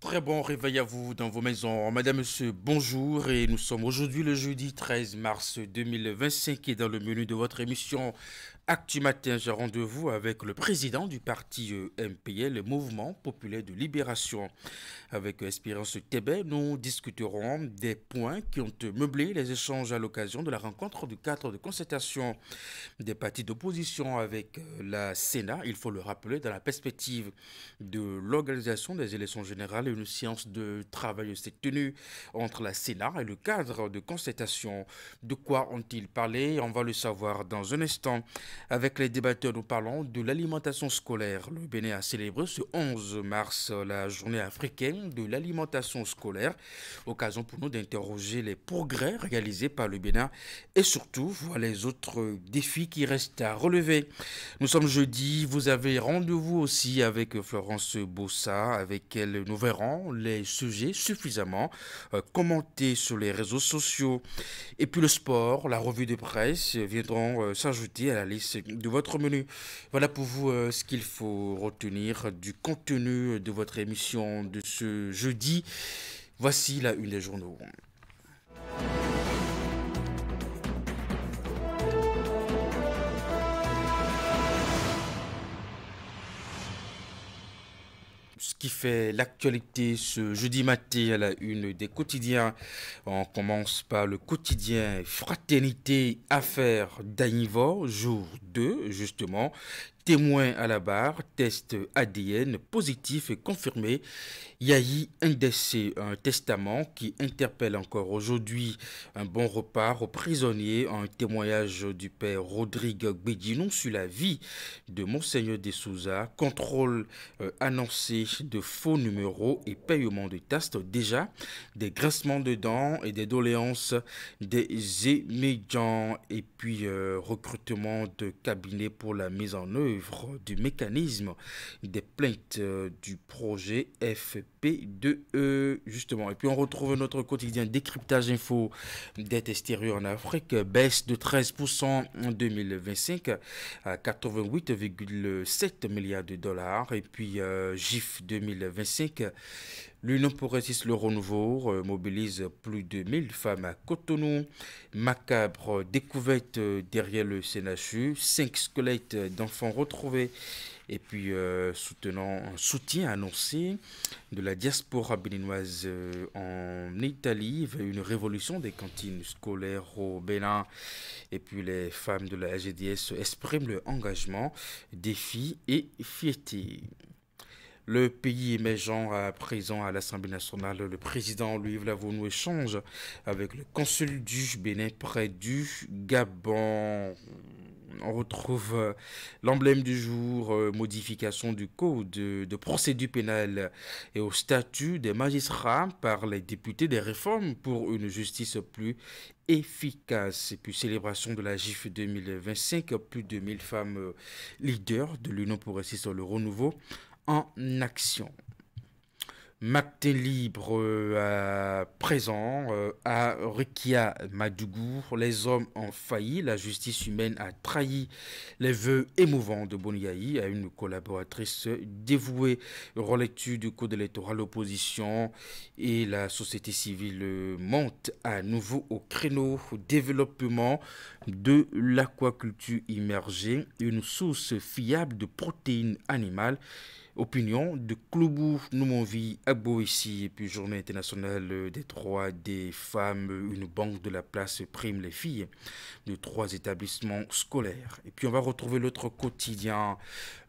Très bon réveil à vous dans vos maisons. Madame, monsieur, bonjour. Et nous sommes aujourd'hui le jeudi 13 mars 2025 et dans le menu de votre émission Actu Matin, j'ai rendez-vous avec le président du parti MPL, le Mouvement Populaire de Libération. Avec Espérance Tébé, nous discuterons des points qui ont meublé les échanges à l'occasion de la rencontre du cadre de concertation des partis d'opposition avec la Sénat. Il faut le rappeler, dans la perspective de l'organisation des élections générales, une séance de travail s'est tenue entre la Sénat et le cadre de concertation. De quoi ont-ils parlé? On va le savoir dans un instant. Avec les débatteurs, nous parlons de l'alimentation scolaire. Le Bénin a célébré ce 11 mars la journée africaine de l'alimentation scolaire. Occasion pour nous d'interroger les progrès réalisés par le Bénin et surtout voir les autres défis qui restent à relever. Nous sommes jeudi, vous avez rendez-vous aussi avec Florence Bossa, avec elle nous verrons les sujets suffisamment commentés sur les réseaux sociaux. Et puis le sport, la revue de presse viendront s'ajouter à la liste de votre menu. Voilà pour vous ce qu'il faut retenir du contenu de votre émission de ce jeudi. Voici la une des journaux. Ce qui fait l'actualité ce jeudi matin à la une des quotidiens. On commence par le quotidien Fraternité Affaires d'Anivor, jour 2 justement. Témoin à la barre, test ADN positif et confirmé. Yahi indécé, un testament qui interpelle encore aujourd'hui un bon repas aux prisonniers, un témoignage du père Rodrigue Bédinou sur la vie de Monseigneur de Souza, contrôle annoncé de faux numéros et paiement de tastes, déjà des grincements de dents et des doléances des émédiants et puis recrutement de cabinets pour la mise en œuvre du mécanisme des plaintes du projet FP2E justement. Et puis on retrouve notre quotidien décryptage info dette extérieure en Afrique, baisse de 13% en 2025 à 88,7 milliards de dollars. Et puis GIF 2025, l'Union progressiste Le Renouveau mobilise plus de 1000 femmes à Cotonou. Macabre découverte derrière le CNHU, 5 squelettes d'enfants retrouvés. Et puis soutien annoncé de la diaspora béninoise en Italie vers une révolution des cantines scolaires au Bénin. Et puis les femmes de la SGDS expriment leur engagement, défi et fierté. Le pays émergent à présent à l'Assemblée nationale, le président Louis Vlavonu échange avec le consul du Bénin près du Gabon. On retrouve l'emblème du jour, modification du code de procédure pénale et au statut des magistrats par les députés, des réformes pour une justice plus efficace. Et puis célébration de la GIF 2025, plus de 1000 femmes leaders de l'Union progressiste Le Renouveau en action. Matin libre à présent à Rikia Madougou. Les hommes ont failli. La justice humaine a trahi les vœux émouvants de Boniaï à une collaboratrice dévouée. Relecture du code électoral, l'opposition et la société civile montent à nouveau au créneau. Développement de l'aquaculture immergée, une source fiable de protéines animales. Opinion de Kloubou Noumonvi Agboissi et puis Journée internationale des droits des femmes, une banque de la place prime les filles de 3 établissements scolaires. Et puis on va retrouver l'autre quotidien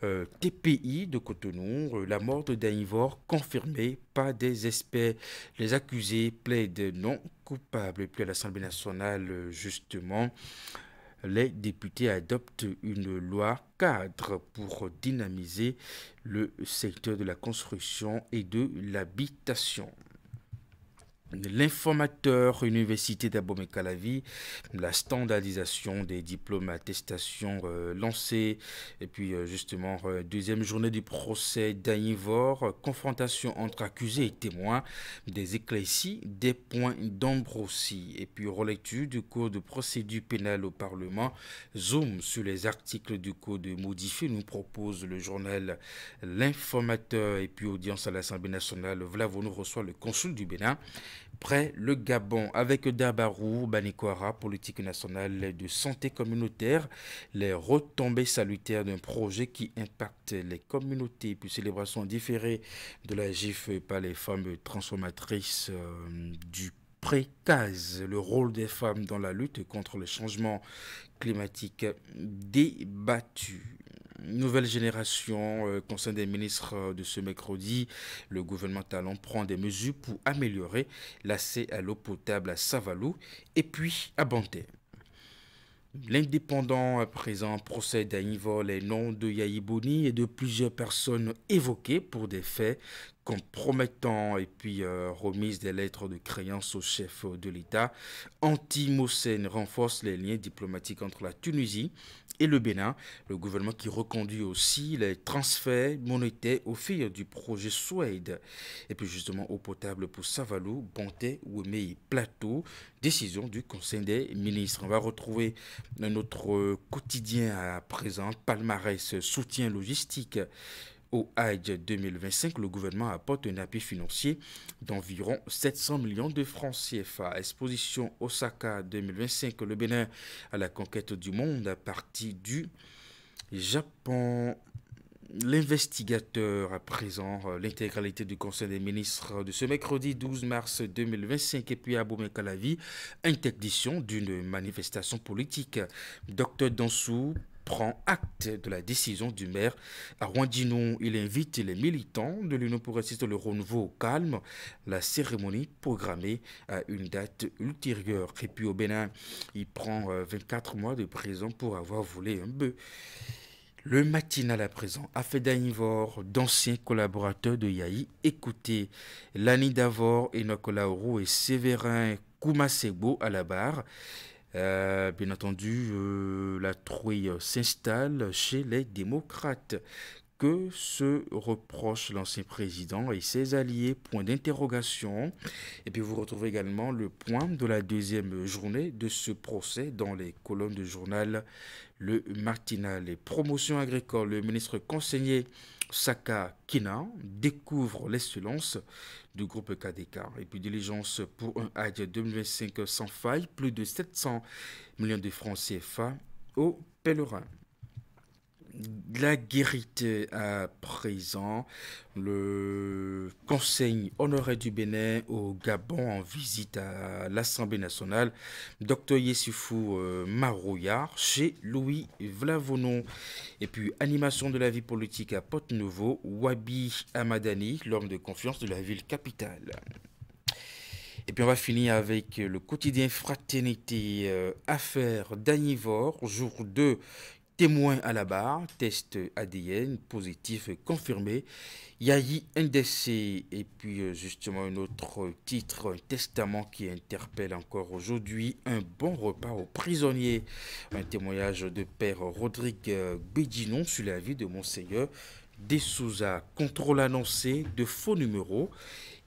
TPI de Cotonou, la mort de Danivor confirmée par des experts. Les accusés plaident non coupables. Et puis à l'Assemblée nationale justement, les députés adoptent une loi cadre pour dynamiser le secteur de la construction et de l'habitation. L'informateur Université d'Abomey-Calavi, la standardisation des diplômes attestations lancée, et puis justement, deuxième journée du procès d'Agnivor, confrontation entre accusés et témoins, des éclaircies, des points d'ombre aussi, et puis relecture du code de procédure pénale au Parlement, zoom sur les articles du code modifié, nous propose le journal L'informateur, et puis audience à l'Assemblée nationale, Vlavono reçoit le consul du Bénin. Près le Gabon, avec Dabarou, Banikwara, politique nationale de santé communautaire, les retombées salutaires d'un projet qui impacte les communautés, puis célébration différée de la GIF par les femmes transformatrices du précase, le rôle des femmes dans la lutte contre le changement climatique débattu. Nouvelle génération, Conseil des ministres de ce mercredi, le gouvernement talon prend des mesures pour améliorer l'accès à l'eau potable à Savalou et puis à Banté. L'indépendant à présent procède à Ivor les noms de Yahi Boni et de plusieurs personnes évoquées pour des faits compromettants et puis remise des lettres de créance au chef de l'État. Anti-Mossen renforce les liens diplomatiques entre la Tunisie et le Bénin. Le gouvernement qui reconduit aussi les transferts monétaires au fil du projet Suède. Et puis justement eau potable pour Savalou, Bonté, Ouémé Plateau. Décision du Conseil des ministres. On va retrouver notre quotidien à présent, palmarès soutien logistique. Au Hajj 2025, le gouvernement apporte un appui financier d'environ 700 millions de francs CFA. Exposition Osaka 2025, le Bénin à la conquête du monde à partir du Japon. L'investigateur à présent, l'intégralité du Conseil des ministres de ce mercredi 12 mars 2025 et puis à Abomey-Calavi, interdiction d'une manifestation politique. Docteur Dansou prend acte de la décision du maire. À Rwandino, il invite les militants de l'Union pour assister le renouveau au calme. La cérémonie programmée à une date ultérieure. Et puis au Bénin, il prend 24 mois de prison pour avoir volé un bœuf. Le matinal à présent a fait d'Agnivor d'anciens collaborateurs de Yahi. Écoutez, Lani Davor, Enoch Laourou et Séverin Koumasebo à la barre. Bien entendu, la trouille s'installe chez les démocrates. Que se reproche l'ancien président et ses alliés? Point d'interrogation. Et puis vous retrouvez également le point de la deuxième journée de ce procès dans les colonnes du journal Le Matinal. Les promotions agricoles, le ministre conseiller Saka Kina découvre l'excellence du groupe KDK. Et puis diligence pour un Hajj 2025 sans faille, plus de 700 millions de francs CFA aux pèlerins. La guérite à présent, le conseil honoraire du Bénin au Gabon en visite à l'Assemblée nationale, Dr Yessifou Marouya chez Louis Vlavono. Et puis animation de la vie politique à Porte-Nouveau, Wabi Amadani, l'homme de confiance de la ville capitale. Et puis on va finir avec le quotidien Fraternité Affaires d'Agnivor, jour 2. Témoin à la barre, test ADN positif confirmé. Yahi indécé et puis justement un autre titre, un testament qui interpelle encore aujourd'hui. Un bon repas aux prisonniers. Un témoignage de père Rodrigue Bédinon sur la vie de Monseigneur Dessouza. Contrôle annoncé de faux numéros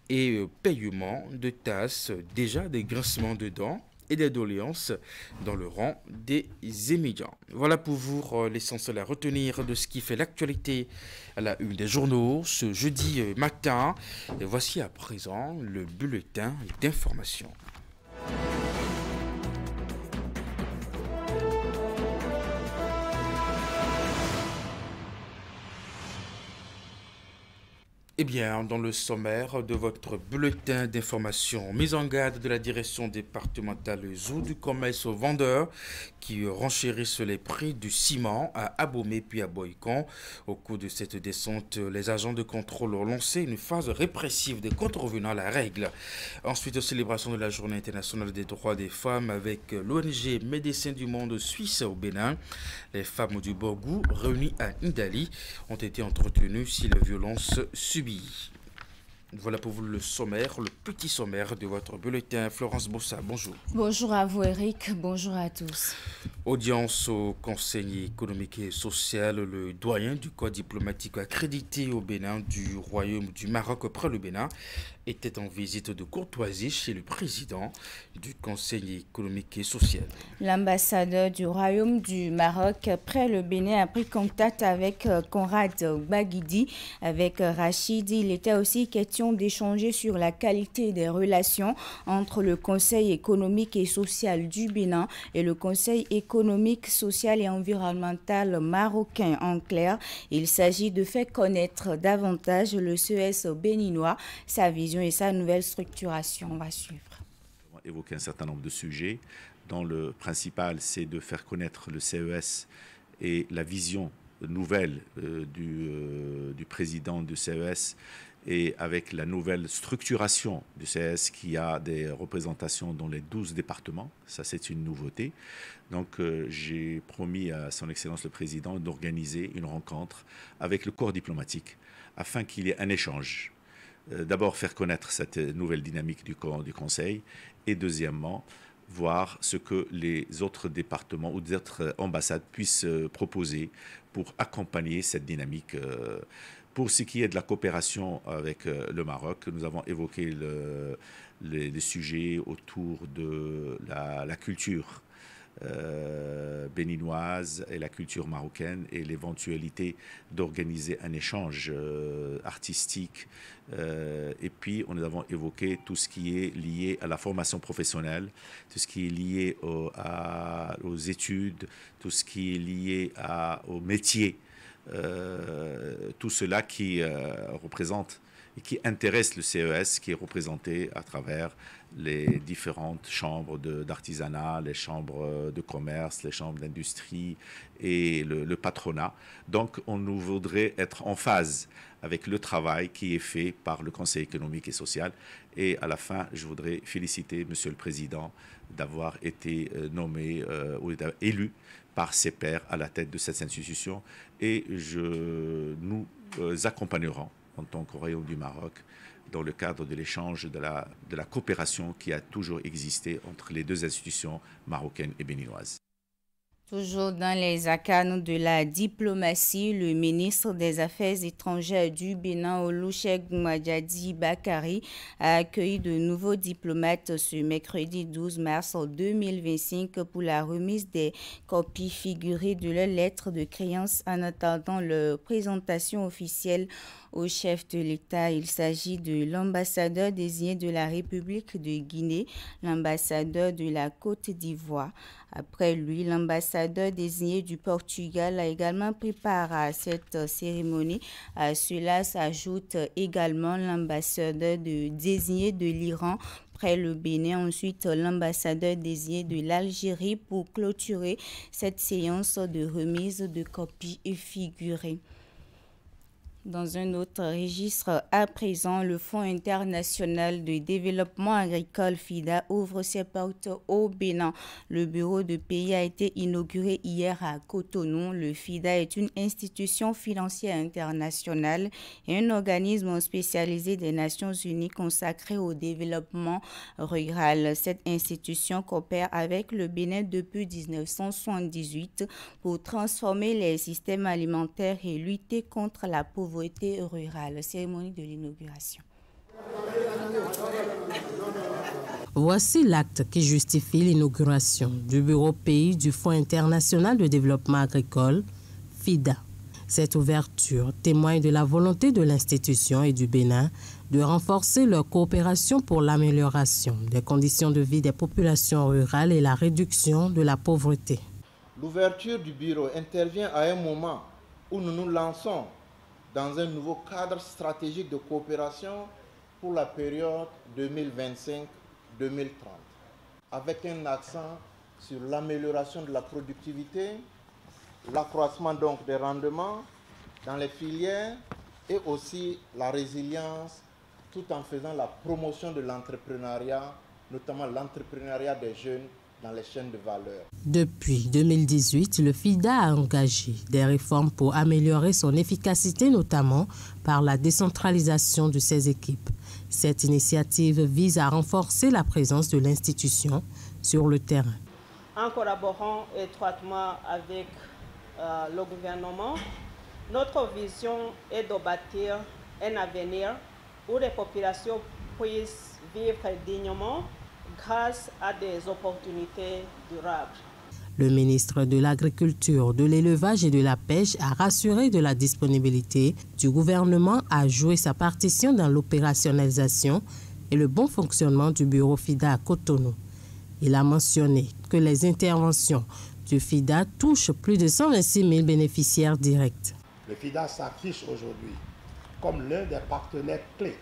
et paiement de tasses. Déjà des grincements de dents et des doléances dans le rang des émigrants. Voilà pour vous l'essentiel à retenir de ce qui fait l'actualité à la une des journaux ce jeudi matin. Et voici à présent le bulletin d'information. Eh bien, dans le sommaire de votre bulletin d'information, mise en garde de la direction départementale zoo du commerce aux vendeurs qui renchérissent les prix du ciment à Abomey puis à Boycon. Au cours de cette descente, les agents de contrôle ont lancé une phase répressive des contrevenants à la règle. Ensuite, célébration de la Journée internationale des droits des femmes avec l'ONG Médecins du Monde Suisse au Bénin. Les femmes du Borgou réunies à Ndali ont été entretenues sur les violences subies. Voilà pour vous le sommaire, le petit sommaire de votre bulletin. Florence Bossa, bonjour. Bonjour à vous Eric, bonjour à tous. Audience au Conseil économique et social, le doyen du corps diplomatique accrédité au Bénin du Royaume du Maroc près le Bénin était en visite de courtoisie chez le président du Conseil économique et social. L'ambassadeur du Royaume du Maroc près le Bénin a pris contact avec Conrad Baguidi, avec Rachid. Il était aussi question d'échanger sur la qualité des relations entre le Conseil économique et social du Bénin et le Conseil économique, social et environnemental marocain. En clair, il s'agit de faire connaître davantage le CES béninois, sa vision et sa nouvelle structuration. On va suivre. On va évoquer un certain nombre de sujets, dont le principal, c'est de faire connaître le CES et la vision nouvelle du président du CES, et avec la nouvelle structuration du CES qui a des représentations dans les 12 départements. Ça, c'est une nouveauté. Donc, j'ai promis à son Excellence le Président d'organiser une rencontre avec le corps diplomatique afin qu'il y ait un échange. D'abord, faire connaître cette nouvelle dynamique du Conseil, et deuxièmement, voir ce que les autres départements ou des autres ambassades puissent proposer pour accompagner cette dynamique. Pour ce qui est de la coopération avec le Maroc, nous avons évoqué les sujets autour de la culture béninoise et la culture marocaine, et l'éventualité d'organiser un échange artistique. Et puis, nous avons évoqué tout ce qui est lié à la formation professionnelle, tout ce qui est lié aux études, tout ce qui est lié au métier. Tout cela qui représente et qui intéresse le CES, qui est représenté à travers les différentes chambres d'artisanat, les chambres de commerce, les chambres d'industrie et le patronat. Donc, nous voudrait être en phase avec le travail qui est fait par le Conseil économique et social. Et à la fin, je voudrais féliciter Monsieur le Président d'avoir été nommé ou élu par ses pairs à la tête de cette institution. Et nous accompagnerons en tant qu'au Royaume du Maroc dans le cadre de l'échange, de la coopération qui a toujours existé entre les deux institutions marocaines et béninoises. Toujours dans les arcanes de la diplomatie, le ministre des Affaires étrangères du Bénin, Olusegun Majadi Bakari, a accueilli de nouveaux diplomates ce mercredi 12 mars 2025 pour la remise des copies figurées de leurs lettres de créance en attendant leur présentation officielle au chef de l'État. Il s'agit de l'ambassadeur désigné de la République de Guinée, l'ambassadeur de la Côte d'Ivoire. Après lui, l'ambassadeur désigné du Portugal a également pris part à cette cérémonie. À cela s'ajoute également l'ambassadeur désigné de l'Iran près le Bénin. Ensuite, l'ambassadeur désigné de l'Algérie pour clôturer cette séance de remise de copies figurées. Dans un autre registre, à présent, le Fonds international de développement agricole FIDA ouvre ses portes au Bénin. Le bureau de pays a été inauguré hier à Cotonou. Le FIDA est une institution financière internationale et un organisme spécialisé des Nations Unies consacré au développement rural. Cette institution coopère avec le Bénin depuis 1978 pour transformer les systèmes alimentaires et lutter contre la pauvreté rurale. Cérémonie de l'inauguration. Voici l'acte qui justifie l'inauguration du bureau pays du Fonds international de développement agricole, FIDA. Cette ouverture témoigne de la volonté de l'institution et du Bénin de renforcer leur coopération pour l'amélioration des conditions de vie des populations rurales et la réduction de la pauvreté. L'ouverture du bureau intervient à un moment où nous nous lançons dans un nouveau cadre stratégique de coopération pour la période 2025-2030, avec un accent sur l'amélioration de la productivité, l'accroissement donc des rendements dans les filières et aussi la résilience, tout en faisant la promotion de l'entrepreneuriat, notamment l'entrepreneuriat des jeunes dans les chaînes de valeur. Depuis 2018, le FIDA a engagé des réformes pour améliorer son efficacité, notamment par la décentralisation de ses équipes. Cette initiative vise à renforcer la présence de l'institution sur le terrain. En collaborant étroitement avec le gouvernement, notre vision est de bâtir un avenir où les populations puissent vivre dignement grâce à des opportunités durables. Le ministre de l'Agriculture, de l'Élevage et de la Pêche a rassuré de la disponibilité du gouvernement à jouer sa partition dans l'opérationnalisation et le bon fonctionnement du bureau FIDA à Cotonou. Il a mentionné que les interventions du FIDA touchent plus de 126 000 bénéficiaires directs. Le FIDA s'affiche aujourd'hui comme l'un des partenaires clés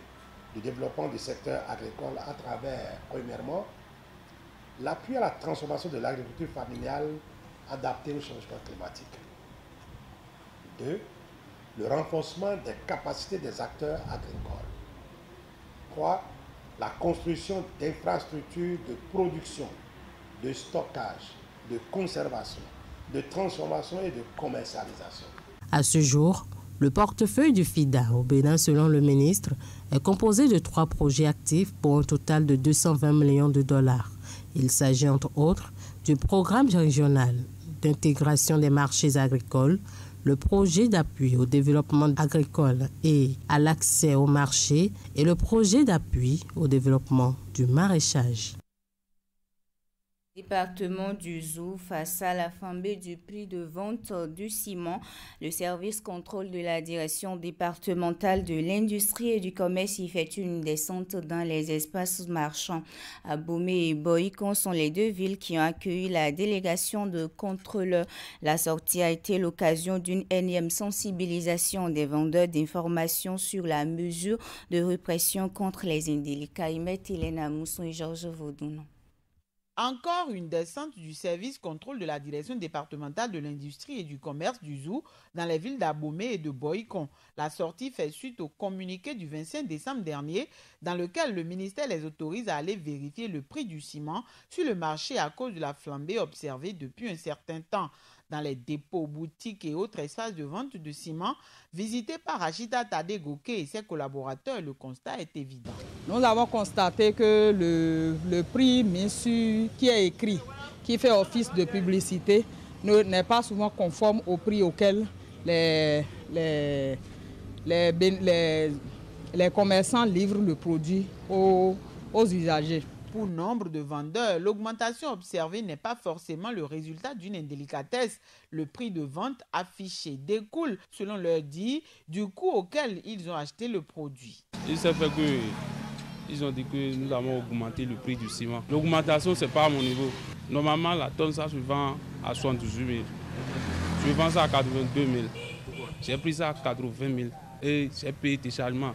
du développement du secteur agricole à travers, premièrement, l'appui à la transformation de l'agriculture familiale adaptée au changement climatique. 2. Le renforcement des capacités des acteurs agricoles. 3. La construction d'infrastructures de production, de stockage, de conservation, de transformation et de commercialisation. À ce jour, le portefeuille du FIDA au Bénin, selon le ministre, est composé de 3 projets actifs pour un total de 220 millions de dollars. Il s'agit entre autres du programme régional d'intégration des marchés agricoles, le projet d'appui au développement agricole et à l'accès au marché et le projet d'appui au développement du maraîchage. Département du Zou, face à la flambée du prix de vente du ciment, le service contrôle de la direction départementale de l'industrie et du commerce y fait une descente dans les espaces marchands. Abomey et Boïkon sont les 2 villes qui ont accueilli la délégation de contrôleurs. La sortie a été l'occasion d'une énième sensibilisation des vendeurs d'informations sur la mesure de répression contre les indélicats. Hélène Mousson et Georges Vaudounon. Encore une descente du service contrôle de la direction départementale de l'industrie et du commerce du Zou dans les villes d'Abomey et de Boïkon. La sortie fait suite au communiqué du 25 décembre dernier dans lequel le ministère les autorise à aller vérifier le prix du ciment sur le marché à cause de la flambée observée depuis un certain temps. Dans les dépôts, boutiques et autres espaces de vente de ciment visités par Rachida Tadé-Goke et ses collaborateurs, le constat est évident. Nous avons constaté que le prix qui est écrit, qui fait office de publicité, n'est pas souvent conforme au prix auquel les commerçants livrent le produit aux usagers. Pour nombre de vendeurs, l'augmentation observée n'est pas forcément le résultat d'une indélicatesse. Le prix de vente affiché découle, selon leur dit, du coût auquel ils ont acheté le produit. Il s'est fait qu'ils ont dit que nous avons augmenté le prix du ciment. L'augmentation, ce n'est pas à mon niveau. Normalement, la tonne, ça se vend à 78 000. Je vends ça à 82 000. J'ai pris ça à 80 000 et j'ai payé déchargement.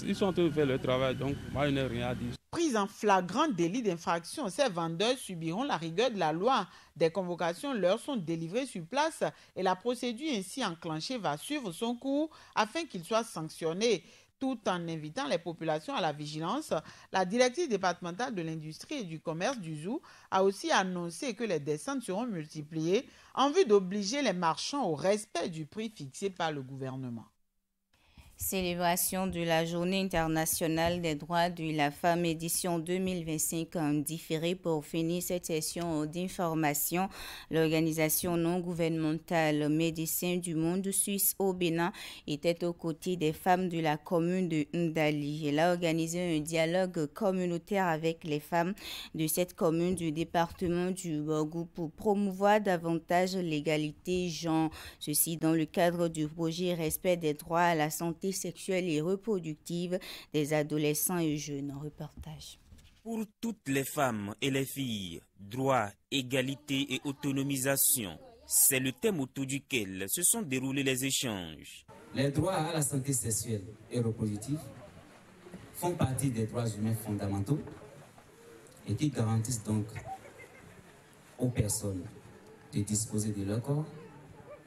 Ils sont en train de faire leur travail, donc moi, je n'ai rien à dire. Pris en flagrant délit d'infraction, ces vendeurs subiront la rigueur de la loi. Des convocations leur sont délivrées sur place et la procédure ainsi enclenchée va suivre son cours afin qu'ils soient sanctionnés. Tout en invitant les populations à la vigilance, la directrice départementale de l'industrie et du commerce du Zou a aussi annoncé que les descentes seront multipliées en vue d'obliger les marchands au respect du prix fixé par le gouvernement. Célébration de la Journée internationale des droits de la femme édition 2025 en différé pour finir cette session d'information. L'organisation non gouvernementale Médecins du monde suisse au Bénin était aux côtés des femmes de la commune de Ndali. Elle a organisé un dialogue communautaire avec les femmes de cette commune du département du Borgou pour promouvoir davantage l'égalité genre. Ceci dans le cadre du projet Respect des droits à la santé sexuelle et reproductive des adolescents et jeunes. Reportage. Pour toutes les femmes et les filles, droit, égalité et autonomisation, c'est le thème autour duquel se sont déroulés les échanges. Les droits à la santé sexuelle et reproductive font partie des droits humains fondamentaux et qui garantissent donc aux personnes de disposer de leur corps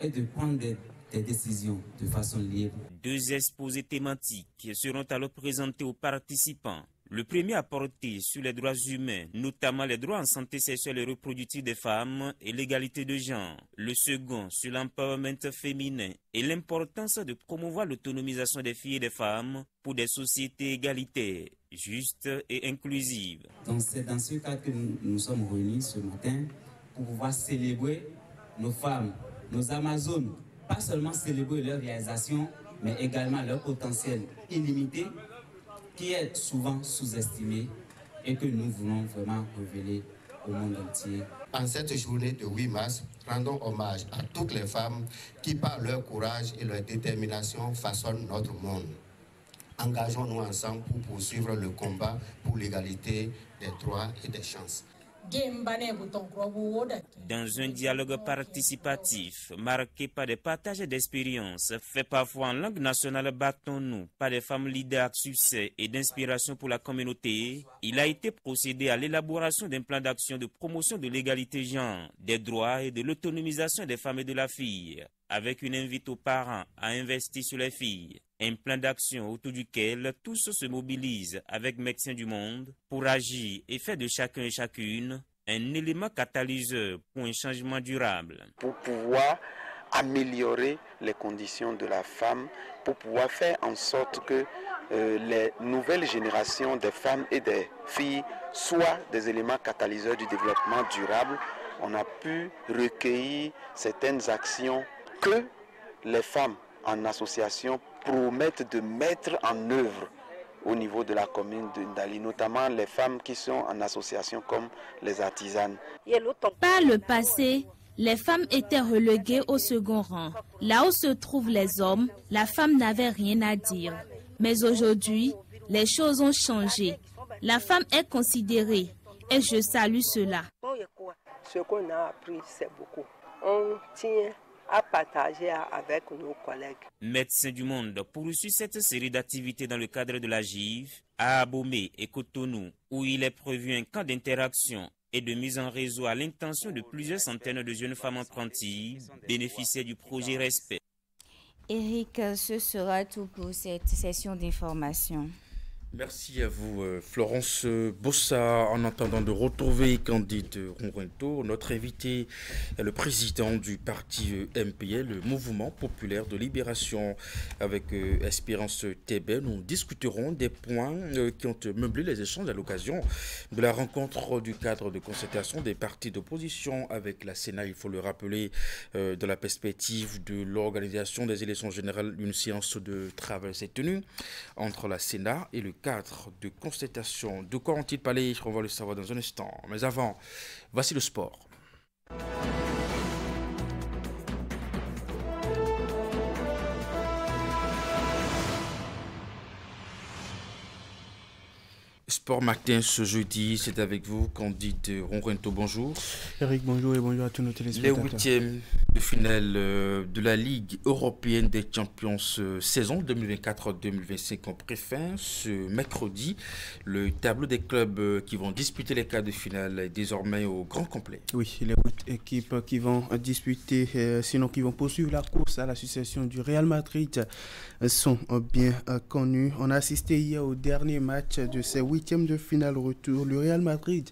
et de prendre des décisions de façon libre. 2 exposés thématiques seront alors présentés aux participants. Le premier a porté sur les droits humains, notamment les droits en santé sexuelle et reproductive des femmes et l'égalité de genre. Le second sur l'empowerment féminin et l'importance de promouvoir l'autonomisation des filles et des femmes pour des sociétés égalitaires. juste et inclusive. Donc c'est dans ce cadre que nous sommes réunis ce matin pour pouvoir célébrer nos femmes, nos Amazones, pas seulement célébrer leur réalisation, mais également leur potentiel illimité qui est souvent sous-estimé et que nous voulons vraiment révéler au monde entier. En cette journée de 8 mars, rendons hommage à toutes les femmes qui, par leur courage et leur détermination, façonnent notre monde. Engageons-nous ensemble pour poursuivre le combat pour l'égalité des droits et des chances. Dans un dialogue participatif marqué par des partages d'expériences, fait parfois en langue nationale battons-nous par des femmes leaders de succès et d'inspiration pour la communauté, il a été procédé à l'élaboration d'un plan d'action de promotion de l'égalité genre, des droits et de l'autonomisation des femmes et de la fille, avec une invite aux parents à investir sur les filles. Un plan d'action autour duquel tous se mobilisent avec Médecins du Monde pour agir et faire de chacun et chacune un élément catalyseur pour un changement durable. Pour pouvoir améliorer les conditions de la femme, pour pouvoir faire en sorte que les nouvelles générations des femmes et des filles soient des éléments catalyseurs du développement durable, on a pu recueillir certaines actions que les femmes en association promettent de mettre en œuvre au niveau de la commune de Ndali, notamment les femmes qui sont en association comme les artisanes. Par le passé, les femmes étaient reléguées au second rang. Là où se trouvent les hommes, la femme n'avait rien à dire. Mais aujourd'hui, les choses ont changé. La femme est considérée et je salue cela. Ce qu'on a appris, c'est beaucoup. On tient à partager avec nos collègues. Médecins du Monde poursuit cette série d'activités dans le cadre de la GIV à Abomey et Cotonou, où il est prévu un camp d'interaction et de mise en réseau à l'intention de plusieurs centaines de jeunes femmes apprenties bénéficiaires du projet Respect. Eric, ce sera tout pour cette session d'information. Merci à vous, Florence Bossa. En attendant de retrouver Candide Ronrento, notre invité est le président du parti MPL, le Mouvement Populaire de Libération. Avec Espérance Tébé, nous discuterons des points qui ont meublé les échanges à l'occasion de la rencontre du cadre de concertation des partis d'opposition avec la Sénat. Il faut le rappeler, dans la perspective de l'organisation des élections générales, une séance de travail s'est tenue entre la Sénat et le cadre de constatation. De quoi ont-ils parlé? On va le savoir dans un instant. Mais avant, voici le sport. Sport Matin ce jeudi, c'est avec vous, Candide Ronrento, bonjour. Eric, bonjour et bonjour à tous nos téléspectateurs. Les huitièmes de finale de la Ligue européenne des champions saison 2024-2025 ont pris fin ce mercredi. Le tableau des clubs qui vont disputer les quarts de finale est désormais au grand complet. Oui, les 8 équipes qui vont disputer, sinon qui vont poursuivre la course à la succession du Real Madrid sont bien connues. On a assisté hier au dernier match de ces huitièmes de finale retour. Le Real Madrid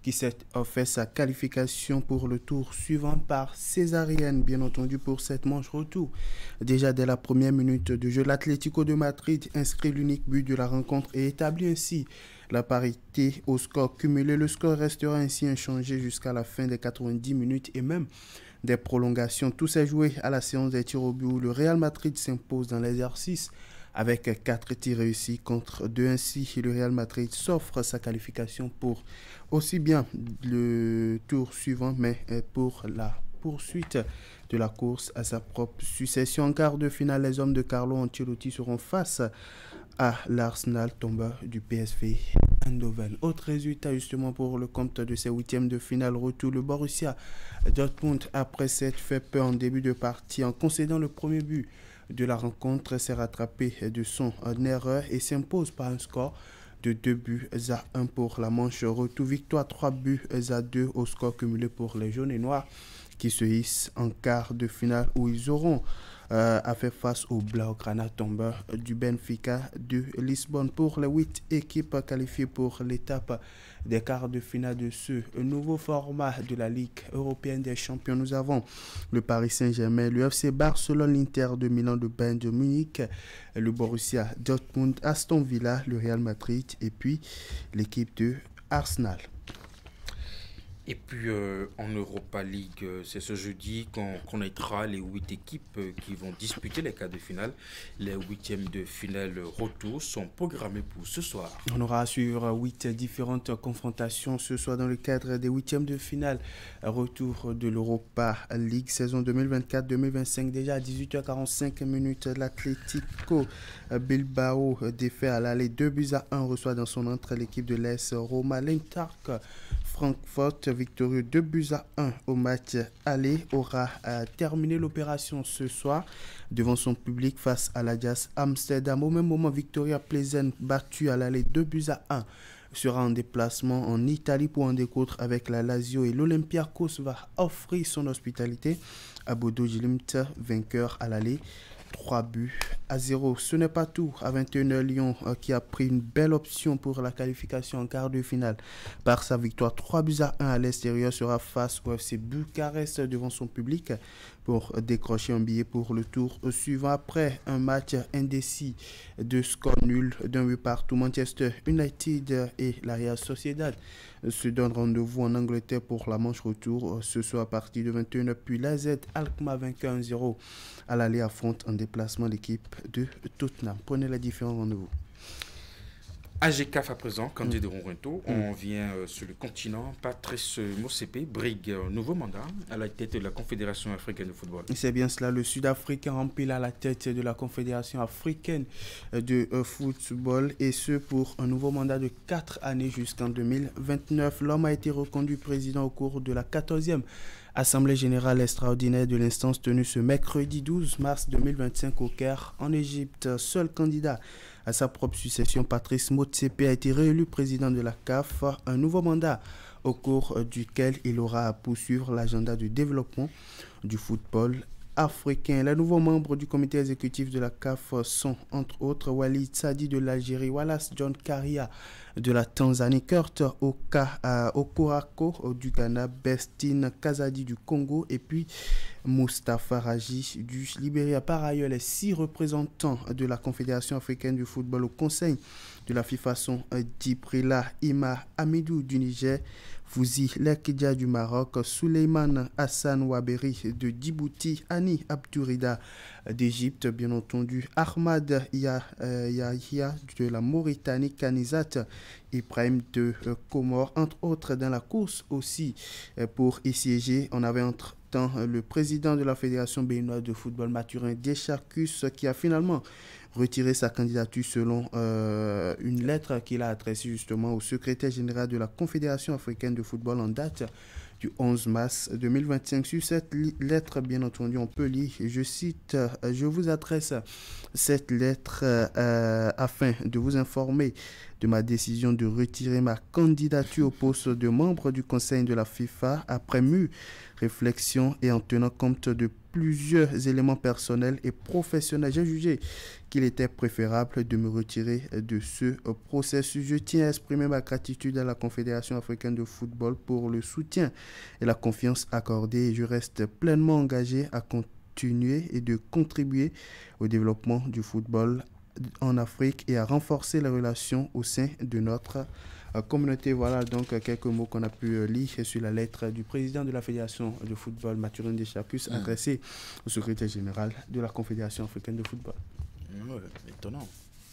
qui s'est offert sa qualification pour le tour suivant par césarienne, bien entendu, pour cette manche retour. Déjà dès la première minute de jeu, l'Atlético de Madrid inscrit l'unique but de la rencontre et établit ainsi la parité au score cumulé. Le score restera ainsi inchangé jusqu'à la fin des 90 minutes et même des prolongations. Tout s'est joué à la séance des tirs au but où le Real Madrid s'impose dans l'exercice avec 4 tirs réussis contre 2. Ainsi, le Real Madrid s'offre sa qualification pour aussi bien le tour suivant, mais pour la poursuite de la course à sa propre succession. En quart de finale, les hommes de Carlo Ancelotti seront face à l'Arsenal tombeur du PSV Eindhoven. Autre résultat justement pour le compte de ces huitièmes de finale retour, le Borussia Dortmund, après s'être fait peur en début de partie en concédant le premier but de la rencontre, s'est rattrapé de son erreur et s'impose par un score de 2-1 pour la manche retour. Victoire 3-2 au score cumulé pour les jaunes et noirs qui se hissent en quart de finale où ils auront a fait face au Blaugrana tombeur du Benfica de Lisbonne. Pour les 8 équipes qualifiées pour l'étape des quarts de finale de ce nouveau format de la Ligue européenne des champions, nous avons le Paris Saint-Germain, le FC Barcelone, l'Inter de Milan, le Bayern de Munich, le Borussia Dortmund, Aston Villa, le Real Madrid et puis l'équipe de Arsenal. Et puis en Europa League, c'est ce jeudi qu'on connaîtra les 8 équipes qui vont disputer les quarts de finale. Les 8e de finale retour sont programmés pour ce soir. On aura à suivre 8 différentes confrontations ce soir dans le cadre des 8e de finale retour de l'Europa League saison 2024-2025. Déjà à 18h45, l'Atlético Bilbao défait à l'aller 2-1 reçoit dans son entrée l'équipe de l'AS Roma. L'Eintracht Francfort victorieux 2-1 au match aller aura terminé l'opération ce soir devant son public face à l'Ajax Amsterdam. Au même moment, Victoria Plzen battu à l'aller 2-1 sera en déplacement en Italie pour en découdre avec la Lazio et l'Olympiakos va offrir son hospitalité à Bodo Glimt, vainqueur à l'aller 3-0. Ce n'est pas tout. À 21h, Lyon qui a pris une belle option pour la qualification en quart de finale par sa victoire 3-1 à l'extérieur sera face au FC Bucarest devant son public pour décrocher un billet pour le tour suivant. Après un match indécis de score nul d'un but partout, Manchester United et la Real Sociedad se donnent rendez-vous en Angleterre pour la manche retour ce soir à partir de 21h. Puis l'AZ Alkmaar vainqueur 1-0 à l'aller affronte en déplacement l'équipe de Tottenham. Prenez les différents rendez-vous. AGCAF à présent, Candidat de Ronrento, on vient sur le continent. Patrice Motsepe brigue nouveau mandat à la tête de la Confédération africaine de football. C'est bien cela, le Sud-Africain rempile à la tête de la Confédération africaine de football et ce pour un nouveau mandat de 4 années jusqu'en 2029. L'homme a été reconduit président au cours de la 14e Assemblée générale extraordinaire de l'instance tenue ce mercredi 12 mars 2025 au Caire en Égypte. Seul candidat à sa propre succession, Patrice Motsepe a été réélu président de la CAF, un nouveau mandat au cours duquel il aura à poursuivre l'agenda de développement du football africain. Les nouveaux membres du comité exécutif de la CAF sont entre autres Walid Sadi de l'Algérie, Wallace John Karia de la Tanzanie, Kurt Okorako du Ghana, Bestine Kazadi du Congo et puis Mustafa Raji du Libéria. Par ailleurs, les 6 représentants de la Confédération africaine du football au Conseil de la FIFA sont Djibrila Ima Amidou du Niger, Fouzi Lekidja du Maroc, Souleymane Hassan Waberi de Djibouti, Ani Abdourida d'Égypte, bien entendu, Ahmad Yahya de la Mauritanie, Kanizat Ibrahim de Comores, entre autres dans la course aussi pour y siéger. On avait entre-temps le président de la Fédération béninoise de football, Mathurin Descharcus, qui a finalement retiré sa candidature selon une lettre qu'il a adressée justement au secrétaire général de la Confédération africaine de football en date du 11 mars 2025. Sur cette lettre, bien entendu, on peut lire, je cite, « Je vous adresse cette lettre afin de vous informer de ma décision de retirer ma candidature au poste de membre du Conseil de la FIFA après mûre réflexion et en tenant compte de plusieurs éléments personnels et professionnels. J'ai jugé qu'il était préférable de me retirer de ce processus. Je tiens à exprimer ma gratitude à la Confédération africaine de football pour le soutien et la confiance accordée. Je reste pleinement engagé à continuer et de contribuer au développement du football en Afrique et à renforcer les relations au sein de notre communauté. Voilà donc quelques mots qu'on a pu lire sur la lettre du président de la Fédération de football, Mathurin Descharcus, adressée au secrétaire général de la Confédération africaine de football. Étonnant.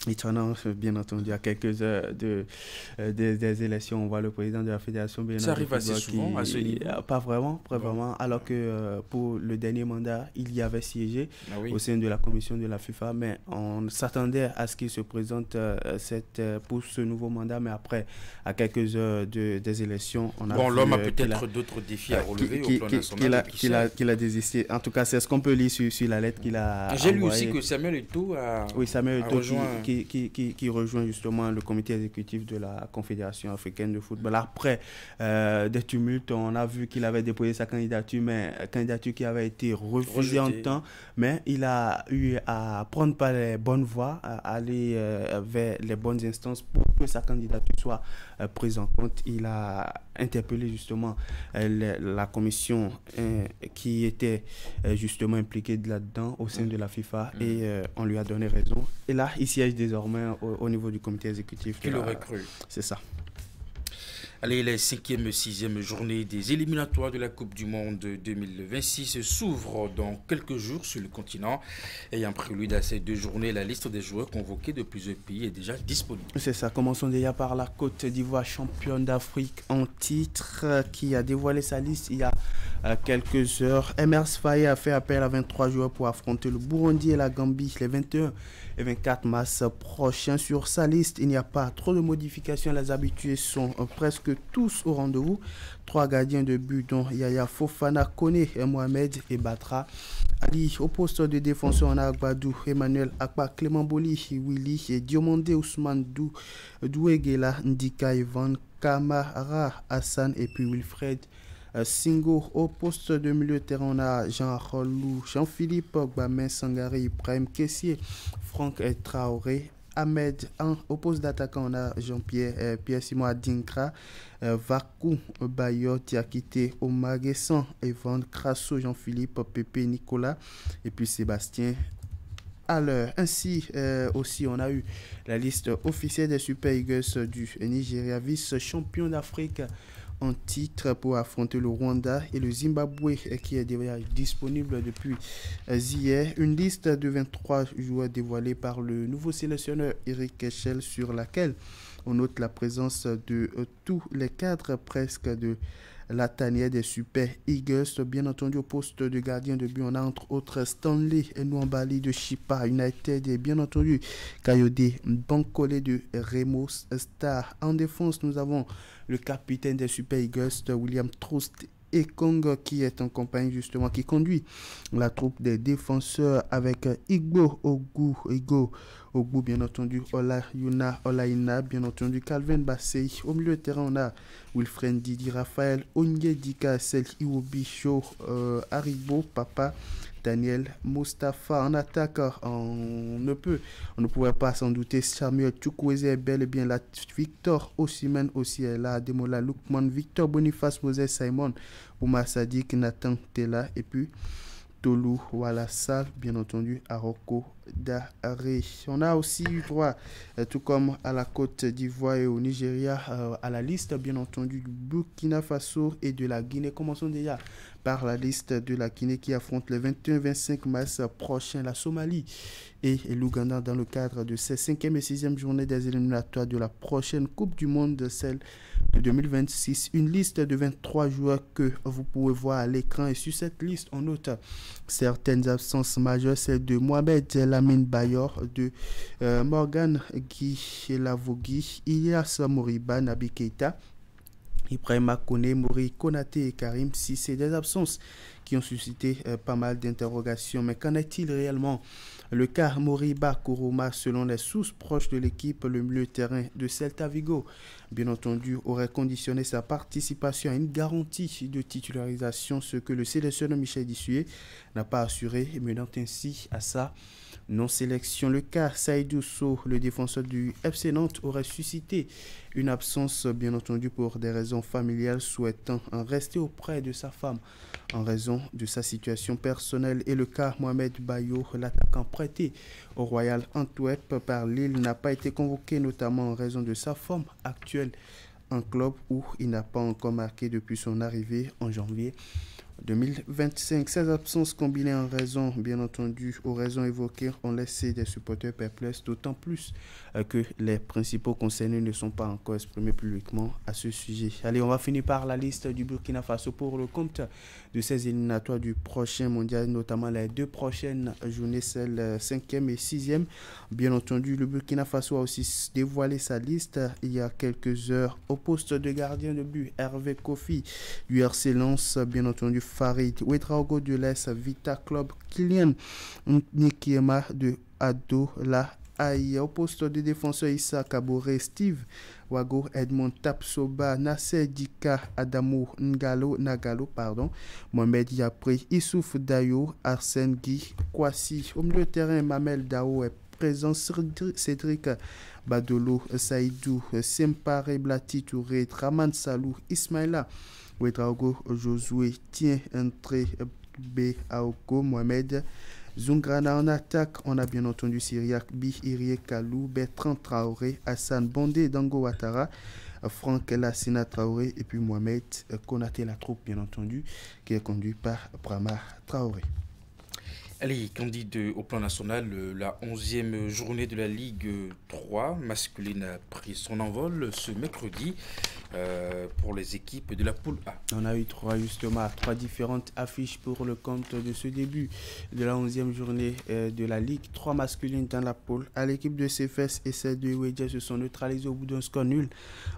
Étonnant, bien entendu, à quelques heures des élections, on voit le président de la Fédération béninoise. Ça arrive assez souvent à ce niveau. Pas vraiment, alors que pour le dernier mandat, il y avait siégé au sein de la commission de la FIFA, mais on s'attendait à ce qu'il se présente pour ce nouveau mandat, mais après, à quelques heures des élections, on a l'homme a peut-être d'autres défis à relever au plan national. Qu'il a désisté. En tout cas, c'est ce qu'on peut lire sur la lettre qu'il a J'ai lu aussi que Samuel Eto'o a rejoint... qui qui rejoint justement le comité exécutif de la Confédération africaine de football. Après des tumultes, on a vu qu'il avait déposé sa candidature, mais candidature qui avait été refusée en temps, mais il a eu à prendre par les bonnes voies, à aller vers les bonnes instances pour que sa candidature soit prise en compte. Il a interpellé justement la commission qui était justement impliquée là-dedans au sein de la FIFA et on lui a donné raison. Et là, il siège désormais au niveau du comité exécutif. Qui l'aurait cru? C'est ça. Allez, les 5e et 6e journées des éliminatoires de la Coupe du Monde 2026 s'ouvrent dans quelques jours sur le continent. Ayant prélude à ces 2 journées, la liste des joueurs convoqués de plusieurs pays est déjà disponible. C'est ça. Commençons déjà par la Côte d'Ivoire, championne d'Afrique en titre, qui a dévoilé sa liste il y a quelques heures. Emers Faye a fait appel à 23 joueurs pour affronter le Burundi et la Gambie les 21 et 24 mars prochains. Sur sa liste, il n'y a pas trop de modifications. Les habitués sont presque tous au rendez-vous. 3 gardiens de but dont Yaya Fofana, Koné, Mohamed et Batra. Ali au poste de défenseur, on a Agbadou, Emmanuel Akpa, Clément Boli, Willy et Diomandé, Ousmane Douegela, Ndika, Ivan, Kamara, Hassan et puis Wilfred Singo. Au poste de milieu de terrain, on a Jean Rolou, Jean-Philippe Gbamin Sangare, Ibrahim Kessier, Franck Traoré, Ahmed. Au poste d'attaquant, on a Jean-Pierre Pierre-Simon Adinkra, Vakou Bayo, Tiakité Omaguessan, Evan Crasso, Jean-Philippe Pépé Nicolas et puis Sébastien à l'heure. Ainsi aussi on a eu la liste officielle des Super Eagles du Nigeria, vice-champion d'Afrique en titre, pour affronter le Rwanda et le Zimbabwe qui est déjà disponible depuis hier. Une liste de 23 joueurs dévoilée par le nouveau sélectionneur Eric Echel, sur laquelle on note la présence de tous les cadres presque de la tanière des Super Eagles. Bien entendu, au poste de gardien de but, on a entre autres Stanley Nwambali de Chippa United et bien entendu Kayode Bankole de Remo Star. En défense, nous avons le capitaine des Super Eagles, William Trost Ekong, qui est en compagnie justement, qui conduit la troupe des défenseurs avec Igbo Ogbu, bien entendu, Olaina, bien entendu, Calvin Bassey. Au milieu de terrain, on a Wilfred Didi, Raphaël Onyedika, Sel Iwobi, Show, Haribo, Papa, Daniel Mustafa. En attaque, on ne pouvait pas s'en douter, Samuel Chukwueze est bel et bien là. Victor Osimhen aussi est là, Demola Lukman, Victor Boniface, Moses Simon, Oumar Sadik, Nathan Tela et puis Tolu Walassal, bien entendu, Aroko Daré. On a aussi eu droit, tout comme à la Côte d'Ivoire et au Nigeria, à la liste, bien entendu, du Burkina Faso et de la Guinée. Commençons déjà par la liste de la Guinée qui affronte le 21-25 mars prochain la Somalie et l'Ouganda dans le cadre de ces 5e et 6e journées des éliminatoires de la prochaine Coupe du Monde, celle de 2026. Une liste de 23 joueurs que vous pouvez voir à l'écran, et sur cette liste on note certaines absences majeures, celle de Mohamed Lamine Bayor, de Morgan Guy Lavogui, Ilyas Moriba, Nabi Keita, Ibrahima Kone, Mori Konaté et Karim Sissé. Des absences qui ont suscité pas mal d'interrogations. Mais qu'en est-il réellement? Le cas Moriba Koroma, selon les sources proches de l'équipe, le milieu de terrain de Celta Vigo, bien entendu, aurait conditionné sa participation à une garantie de titularisation, ce que le sélectionneur Michel Dissué n'a pas assuré, menant ainsi à sa non-sélection. Le cas Saïdou Sow, le défenseur du FC Nantes, aurait suscité une absence, bien entendu, pour des raisons familiales, souhaitant en rester auprès de sa femme en raison de sa situation personnelle. Et le cas Mohamed Bayo, l'attaquant prêté au Royal Antwerp par Lille, n'a pas été convoqué, notamment en raison de sa forme actuelle en club où il n'a pas encore marqué depuis son arrivée en janvier 2025. Ces absences combinées en raison, bien entendu, aux raisons évoquées ont laissé des supporters perplexes, d'autant plus que les principaux concernés ne sont pas encore exprimés publiquement à ce sujet. Allez, on va finir par la liste du Burkina Faso pour le compte de ces éliminatoires du prochain mondial, notamment les 2 prochaines journées, celle 5e et 6e. Bien entendu, le Burkina Faso a aussi dévoilé sa liste il y a quelques heures. Au poste de gardien de but, Hervé Kofi du RC Lens, bien entendu, Farid Ouedraogo de l'Est Vita Club, Kylian Nkiema de Ado La Aïe. Au poste de défenseur, Issa Kabore, Steve Wago, Edmond Tapsoba, Nasser Dika, Adamo Nagalo, Mohamed Yapri, Issouf Dayo, Arsène Guy, Kwasi. Au milieu de terrain, Mamel Dao est présent, Cédric Badolo, Saïdou, Sempare Blati Touré, Raman Salou, Ismaïla, Ouedraogo, Josué, Tien, Entré, B. Aoko, Mohamed Zungrana en attaque. On a bien entendu Syriac, Bi, Irie Kalou, Bertrand Traoré, Hassan Bondé, Dango Ouattara, Franck Lassina Traoré et puis Mohamed Konaté, la troupe bien entendu, qui est conduit par Brahma Traoré. Allez, Candide, au plan national, la 11e journée de la Ligue 3 masculine a pris son envol ce mercredi pour les équipes de la poule A. On a eu trois différentes affiches pour le compte de ce début de la 11e journée de la Ligue 3 masculine dans la poule A. L'équipe de CFS et celle de Ouedja se sont neutralisées au bout d'un score nul,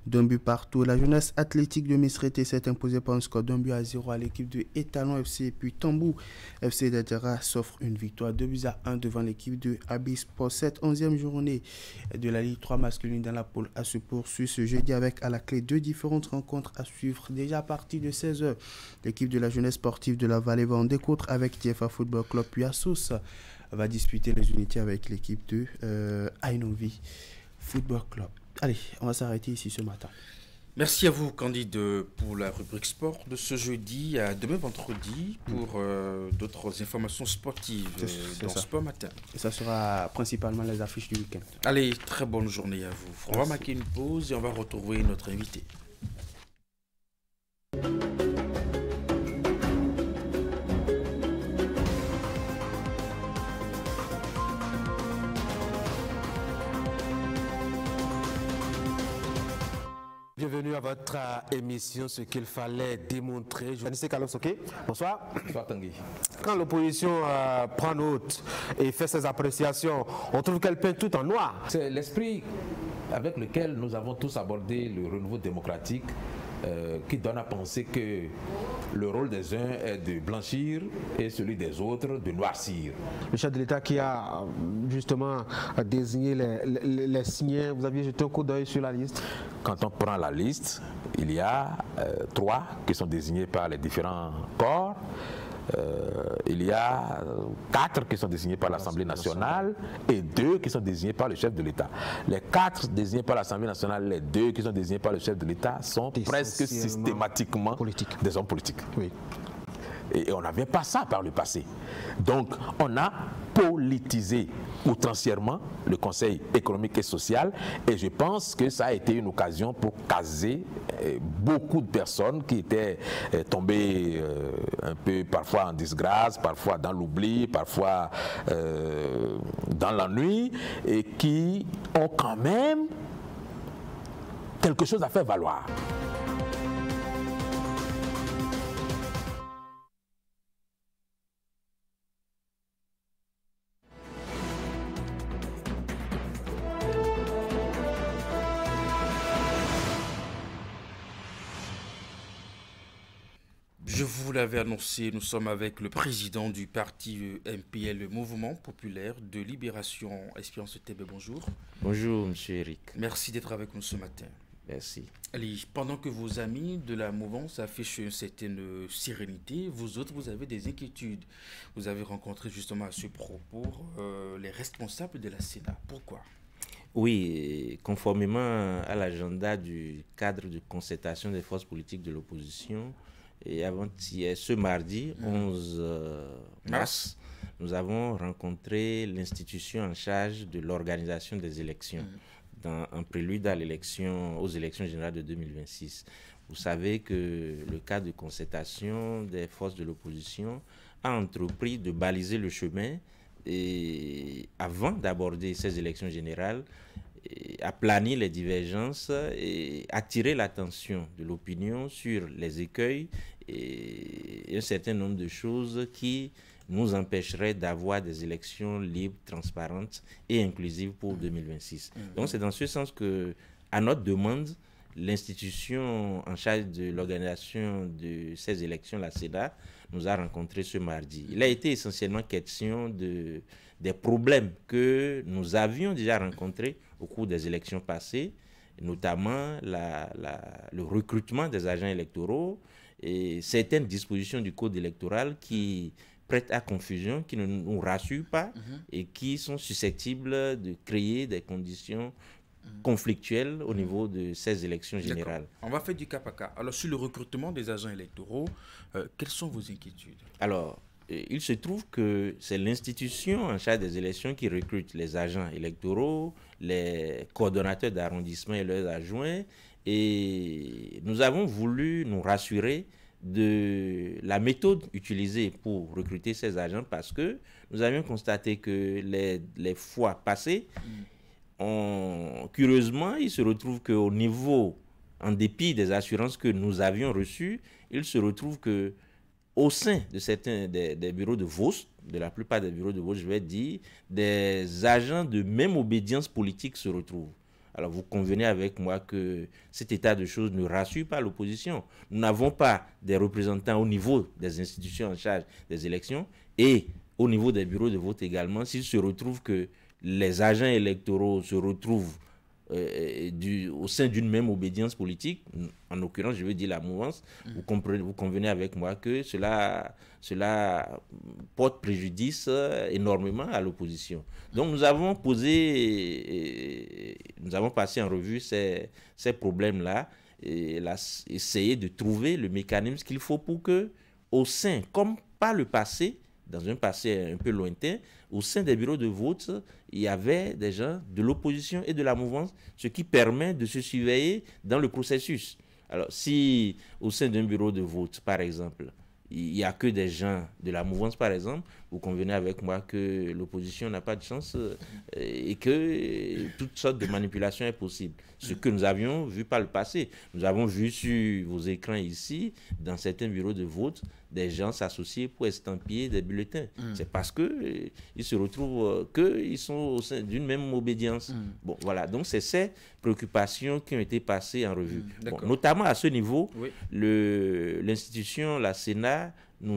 d'un but partout. La jeunesse athlétique de Misrete s'est imposée par un score d'un but à 0 à l'équipe de Étalon FC et puis Tambou FC d'Adjara s'offre une victoire 2-1 devant l'équipe de Abyss. Pour cette 11e journée de la Ligue 3 masculine dans la poule A se poursuit ce jeudi avec à la clé deux différentes rencontres à suivre. Déjà à partir de 16h, l'équipe de la jeunesse sportive de la Vallée va en découdre avec TFA Football Club, puis Assos va disputer les unités avec l'équipe de Ainovi Football Club. Allez, on va s'arrêter ici ce matin. Merci à vous, Candide, pour la rubrique sport de ce jeudi. À demain vendredi pour d'autres informations sportives dans Sport Matin. Et ça sera principalement les affiches du week-end. Allez, très bonne journée à vous. On va marquer une pause et on va retrouver notre invité. Bienvenue à votre émission, ce qu'il fallait démontrer. Journaliste Carlos Soké, bonsoir. Bonsoir Tanguy. Quand l'opposition prend note et fait ses appréciations, on trouve qu'elle peint tout en noir. C'est l'esprit avec lequel nous avons tous abordé le renouveau démocratique qui donne à penser que le rôle des uns est de blanchir et celui des autres de noircir. Le chef de l'État qui a justement désigné les signés, vous aviez jeté un coup d'œil sur la liste? Quand on prend la liste, il y a 3 qui sont désignés par les différents corps. Il y a 4 qui sont désignés par l'Assemblée nationale et 2 qui sont désignés par le chef de l'État. Les 4 désignés par l'Assemblée nationale, les 2 qui sont désignés par le chef de l'État sont presque systématiquement des hommes politiques. Oui. Et on n'avait pas ça par le passé. Donc, on a politisé outrancièrement le Conseil économique et social et je pense que ça a été une occasion pour caser beaucoup de personnes qui étaient tombées un peu parfois en disgrâce, parfois dans l'oubli, parfois dans l'ennui et qui ont quand même quelque chose à faire valoir. Je vous l'avais annoncé, nous sommes avec le président du parti MPL, le Mouvement Populaire de Libération Espérance Tebe. Bonjour. Bonjour, M. Eric. Merci d'être avec nous ce matin. Merci. Allez, pendant que vos amis de la mouvance affichent une certaine sérénité, vous autres, vous avez des inquiétudes. Vous avez rencontré justement à ce propos les responsables de la Sénat. Pourquoi ? Oui, conformément à l'agenda du cadre de concertation des forces politiques de l'opposition, et avant-hier, ce mardi 11 mars, nous avons rencontré l'institution en charge de l'organisation des élections dans un prélude aux élections générales de 2026. Vous savez que le cadre de concertation des forces de l'opposition a entrepris de baliser le chemin et avant d'aborder ces élections générales, aplanir les divergences et attirer l'attention de l'opinion sur les écueils et un certain nombre de choses qui nous empêcheraient d'avoir des élections libres, transparentes et inclusives pour 2026. Donc c'est dans ce sens que, à notre demande, l'institution en charge de l'organisation de ces élections, la CEDA, nous a rencontrés ce mardi. Il a été essentiellement question des problèmes que nous avions déjà rencontrés au cours des élections passées, notamment le recrutement des agents électoraux et certaines dispositions du code électoral qui prêtent à confusion, qui ne nous rassurent pas et qui sont susceptibles de créer des conditions conflictuelles au niveau de ces élections générales. On va faire du cas par cas. Alors, sur le recrutement des agents électoraux, quelles sont vos inquiétudes? Alors, il se trouve que c'est l'institution en charge des élections qui recrute les agents électoraux, les coordonnateurs d'arrondissement et leurs adjoints. Et nous avons voulu nous rassurer de la méthode utilisée pour recruter ces agents parce que nous avions constaté que les fois passées, curieusement, il se retrouve qu'au niveau, en dépit des assurances que nous avions reçues, il se retrouve que au sein de certains des bureaux de vote, de la plupart des bureaux de vote, je vais dire, des agents de même obédience politique se retrouvent. Alors vous convenez avec moi que cet état de choses ne rassure pas l'opposition. Nous n'avons pas des représentants au niveau des institutions en charge des élections et au niveau des bureaux de vote également. S'il se retrouve que les agents électoraux se retrouvent au sein d'une même obédience politique, en l'occurrence, je veux dire la mouvance, vous convenez avec moi que cela porte préjudice énormément à l'opposition. Donc nous avons passé en revue ces problèmes-là et essayé de trouver le mécanisme qu'il faut pour que, au sein, comme par le passé, dans un passé un peu lointain, au sein des bureaux de vote, il y avait des gens de l'opposition et de la mouvance, ce qui permet de se surveiller dans le processus. Alors, si au sein d'un bureau de vote, par exemple, il n'y a que des gens de la mouvance, par exemple, vous convenez avec moi que l'opposition n'a pas de chance et que toutes sortes de manipulations est possible. Ce que nous avions vu par le passé. Nous avons vu sur vos écrans ici, dans certains bureaux de vote, des gens s'associer pour estampiller des bulletins. C'est parce qu'ils se retrouvent qu'ils sont au sein d'une même obédience. Bon, voilà. Donc, c'est ces préoccupations qui ont été passées en revue. Bon, notamment à ce niveau, oui. L'institution, la Sénat, ne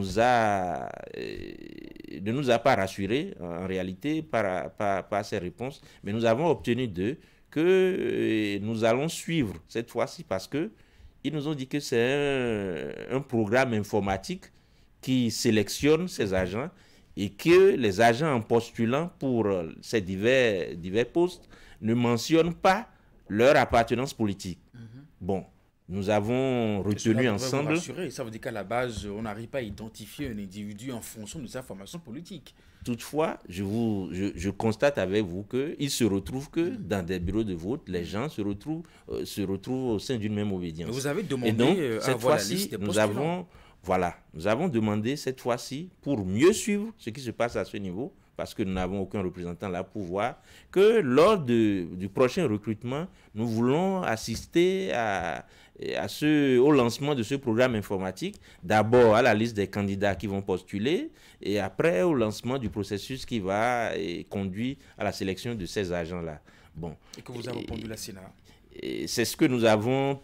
nous a pas rassurés en réalité par ces réponses, mais nous avons obtenu d'eux que nous allons suivre cette fois-ci parce que ils nous ont dit que c'est un programme informatique qui sélectionne ces agents et que les agents en postulant pour ces divers postes ne mentionnent pas leur appartenance politique. Bon. Nous avons retenu ensemble... Ça veut dire qu'à la base, on n'arrive pas à identifier un individu en fonction de sa formation politique. Toutefois, je constate avec vous qu'il se retrouve que dans des bureaux de vote, les gens se retrouvent au sein d'une même obédience. Vous avez demandé donc, cette fois-ci, nous avons demandé cette fois-ci pour mieux suivre ce qui se passe à ce niveau, parce que nous n'avons aucun représentant là pour voir que lors du prochain recrutement, nous voulons assister au lancement de ce programme informatique, d'abord à la liste des candidats qui vont postuler et après au lancement du processus qui va conduire à la sélection de ces agents-là. Bon. Et que vous avez répondu la Sénat? C'est ce que nous avons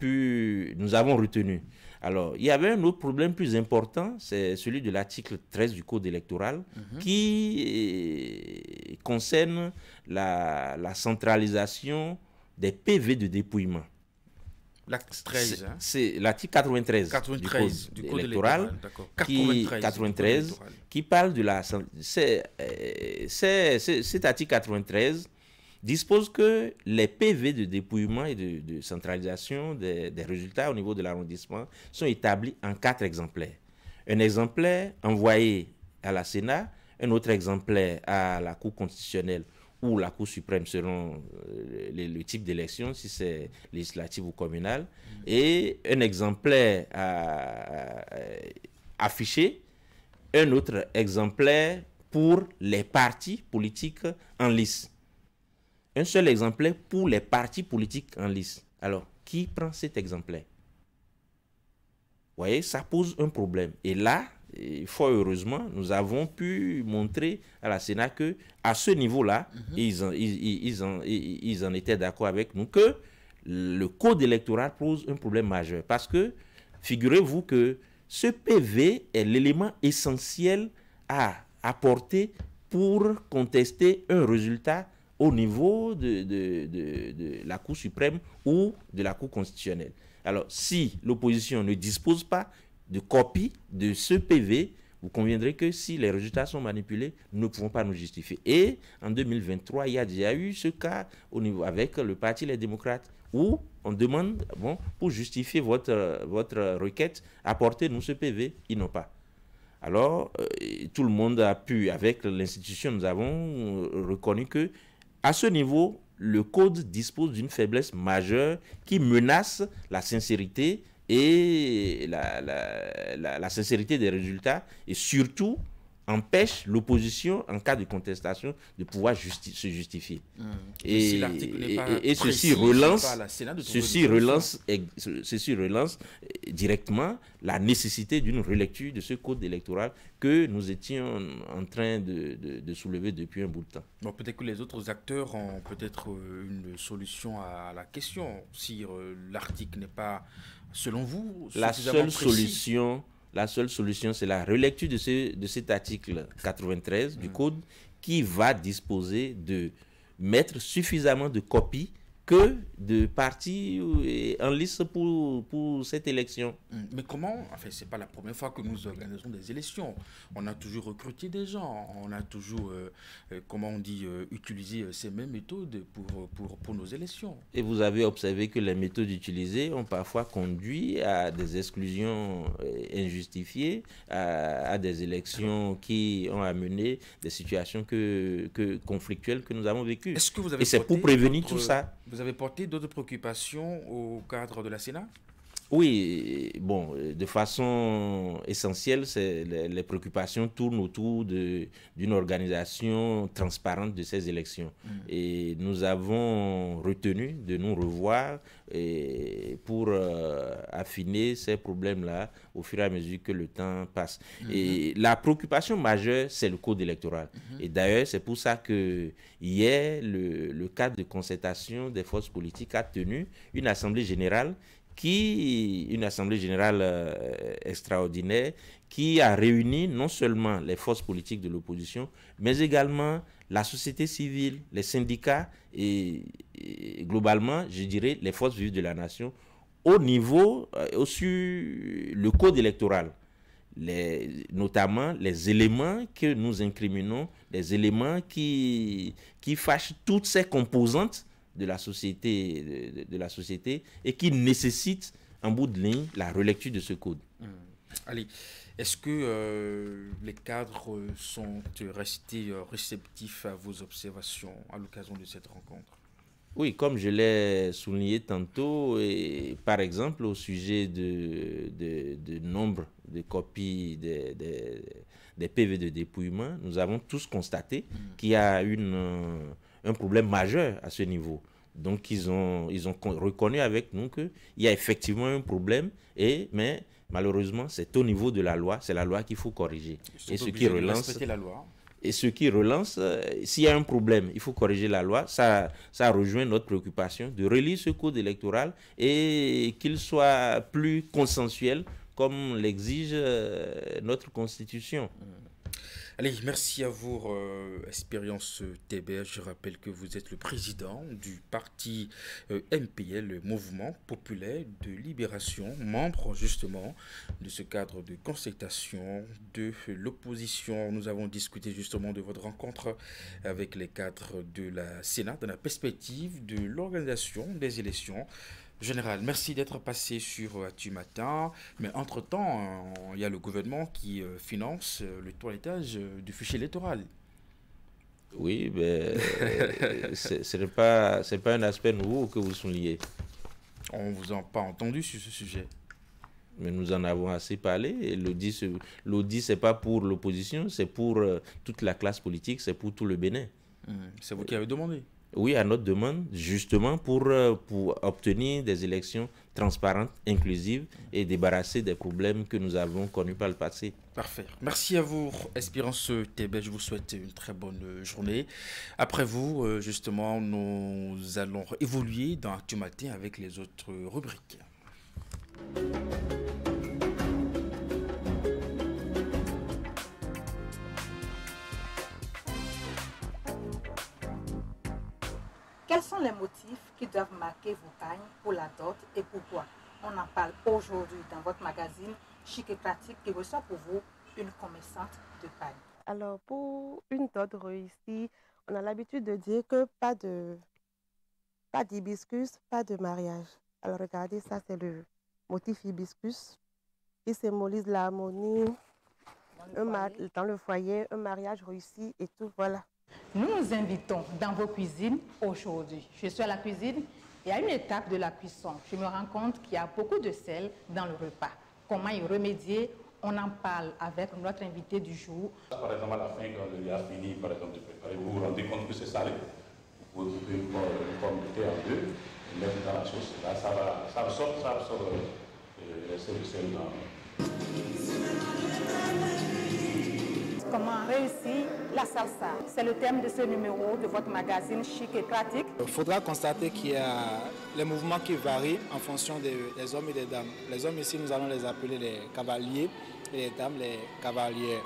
retenu. Alors, il y avait un autre problème plus important, c'est celui de l'article 13 du Code électoral qui concerne la centralisation des PV de dépouillement. L'acte 13, c'est l'article 93 du Code électoral, 93 qui parle de la... Cet article 93 dispose que les PV de dépouillement et de centralisation des résultats au niveau de l'arrondissement sont établis en 4 exemplaires. Un exemplaire envoyé à la Sénat, un autre exemplaire à la Cour constitutionnelle ou la Cour suprême selon le type d'élection, si c'est législative ou communale, et un exemplaire affiché, un autre exemplaire pour les partis politiques en lice. Un seul exemplaire pour les partis politiques en lice. Alors, qui prend cet exemplaire? Vous voyez, ça pose un problème. Et là, fort heureusement, nous avons pu montrer à la Sénat que à ce niveau-là, ils en étaient d'accord avec nous, que le code électoral pose un problème majeur. Parce que, figurez-vous que ce PV est l'élément essentiel à apporter pour contester un résultat au niveau de la Cour suprême ou de la Cour constitutionnelle. Alors, si l'opposition ne dispose pas de copie de ce PV, vous conviendrez que si les résultats sont manipulés, nous ne pouvons pas nous justifier. Et en 2023, il y a déjà eu ce cas au niveau avec le Parti Les Démocrates où on demande, bon, pour justifier votre requête, apportez-nous ce PV. Ils n'ont pas. Alors, tout le monde a pu, avec l'institution, nous avons reconnu que à ce niveau, le code dispose d'une faiblesse majeure qui menace la sincérité et la sincérité des résultats et surtout empêche l'opposition en cas de contestation de pouvoir se justifier. Et ceci relance directement la nécessité d'une relecture de ce code électoral que nous étions en train de soulever depuis un bout de temps. Bon, peut-être que les autres acteurs ont peut-être une solution à la question. Si l'article n'est pas, selon vous, suffisamment précis. La seule solution, c'est la relecture de cet article 93 du Code qui va disposer de mettre suffisamment de copies que de partis en lice pour cette élection. Mais comment, enfin, c'est pas la première fois que nous organisons des élections. On a toujours recruté des gens, on a toujours, comment on dit, utilisé ces mêmes méthodes pour nos élections. Et vous avez observé que les méthodes utilisées ont parfois conduit à des exclusions injustifiées, à des élections qui ont amené des situations conflictuelles que nous avons vécues. Est-ce que vous avez Et c'est pour prévenir tout ça. Vous avez porté d'autres préoccupations au cadre de la Sénat? Oui, bon, de façon essentielle, les préoccupations tournent autour d'une organisation transparente de ces élections. Et nous avons retenu de nous revoir pour affiner ces problèmes-là au fur et à mesure que le temps passe. Et la préoccupation majeure, c'est le code électoral. Et d'ailleurs, c'est pour ça que hier, le cadre de concertation des forces politiques a tenu une assemblée générale extraordinaire qui a réuni non seulement les forces politiques de l'opposition, mais également la société civile, les syndicats et globalement, je dirais, les forces vives de la nation au niveau, sur le code électoral. Notamment les éléments que nous incriminons, les éléments qui fâchent toutes ces composantes de la société et qui nécessite en bout de ligne la relecture de ce code. Allez, est-ce que les cadres sont restés réceptifs à vos observations à l'occasion de cette rencontre? Oui, comme je l'ai souligné tantôt, et par exemple au sujet de nombre de copies des PV de dépouillement, nous avons tous constaté qu'il y a un problème majeur à ce niveau. Donc, ils ont reconnu avec nous qu'il y a effectivement un problème, mais malheureusement, c'est au niveau de la loi. C'est la loi qu'il faut corriger. Et ce qui relance, la loi. Et ce qui relance, s'il y a un problème, il faut corriger la loi. Ça rejoint notre préoccupation de relire ce code électoral et qu'il soit plus consensuel comme l'exige notre Constitution. Allez, merci à vous, Expérience TBR. Je rappelle que vous êtes le président du parti MPL, le Mouvement Populaire de Libération, membre justement de ce cadre de concertation de l'opposition. Nous avons discuté justement de votre rencontre avec les cadres de la Sénat dans la perspective de l'organisation des élections générales. Merci d'être passé sur Actu Matin. Mais entre-temps, il y a le gouvernement qui finance le toilettage du fichier électoral. Oui, mais ce n'est pas un aspect nouveau que vous soulignez. On ne vous a pas entendu sur ce sujet. Mais nous en avons assez parlé. Et l'audit, ce n'est pas pour l'opposition, c'est pour toute la classe politique, c'est pour tout le Bénin. C'est vous qui avez demandé. Oui, à notre demande, justement pour obtenir des élections transparentes, inclusives et débarrasser des problèmes que nous avons connus par le passé. Parfait. Merci à vous, Espérance Tébé. Je vous souhaite une très bonne journée. Après vous, justement, nous allons évoluer dans Actu Matin avec les autres rubriques. Quels sont les motifs qui doivent marquer vos pagnes pour la dot et pourquoi? On en parle aujourd'hui dans votre magazine Chic et Pratique qui reçoit pour vous une commerçante de pagne. Alors pour une dot réussie, on a l'habitude de dire que pas d'hibiscus, pas de mariage. Alors regardez, ça c'est le motif hibiscus. Il symbolise l'harmonie dans le foyer, un mariage réussi et tout, voilà. Nous nous invitons dans vos cuisines aujourd'hui. Je suis à la cuisine et à une étape de la cuisson, je me rends compte qu'il y a beaucoup de sel dans le repas. Comment y remédier? On en parle avec notre invité du jour. Par exemple, à la fin, quand le riz a fini par exemple, de préparer, vous vous rendez compte que c'est salé. Vous coupez une pomme de terre en deux, et mettre dans la sauce. Là, ça absorbe le sel dans. Comment réussir la salsa? C'est le thème de ce numéro de votre magazine Chic et Pratique. Il faudra constater qu'il y a les mouvements qui varient en fonction des hommes et des dames. Les hommes ici, nous allons les appeler les cavaliers et les dames les cavalières.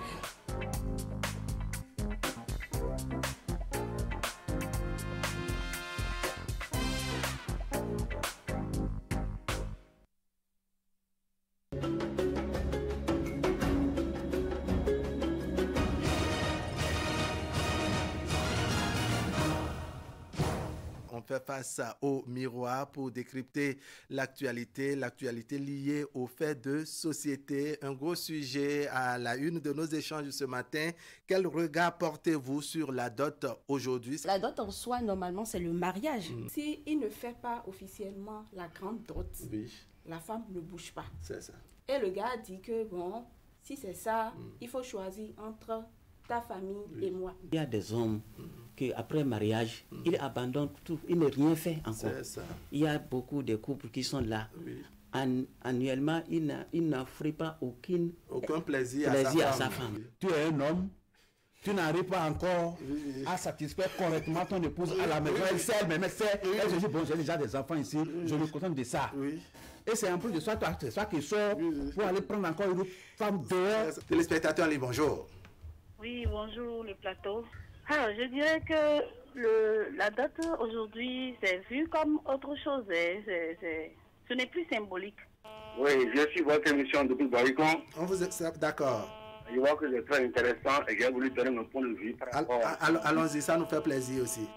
Fait face au miroir pour décrypter l'actualité liée aux faits de société. Un gros sujet à la une de nos échanges ce matin. Quel regard portez-vous sur la dot aujourd'hui? La dot en soi, normalement, c'est le mariage. S'il ne fait pas officiellement la grande dot, la femme ne bouge pas. C'est ça. Et le gars dit que, bon, si c'est ça, il faut choisir entre ta famille et moi. Il y a des hommes qui, après mariage, ils abandonnent tout, ils n'ont rien fait encore. Ça. Il y a beaucoup de couples qui sont là. Annuellement, ils n'offrent pas aucun plaisir à sa femme. Tu es un homme, tu n'arrives pas encore à satisfaire correctement ton épouse à la maison. Elle sait, elle se dit, bon, j'ai déjà des enfants ici, je me contente de ça. Et c'est en plus de ça, c'est ça qui sort pour aller prendre encore une femme dehors. Téléspectateurs, bonjour. Oui, bonjour le plateau. Alors, je dirais que la dot aujourd'hui, c'est vu comme autre chose. Ce n'est plus symbolique. Oui, je suis votre émission depuis Boycon. On vous est d'accord. Je vois que c'est très intéressant et j'ai voulu donner mon point de vue par rapport à... Allons-y, ça nous fait plaisir aussi.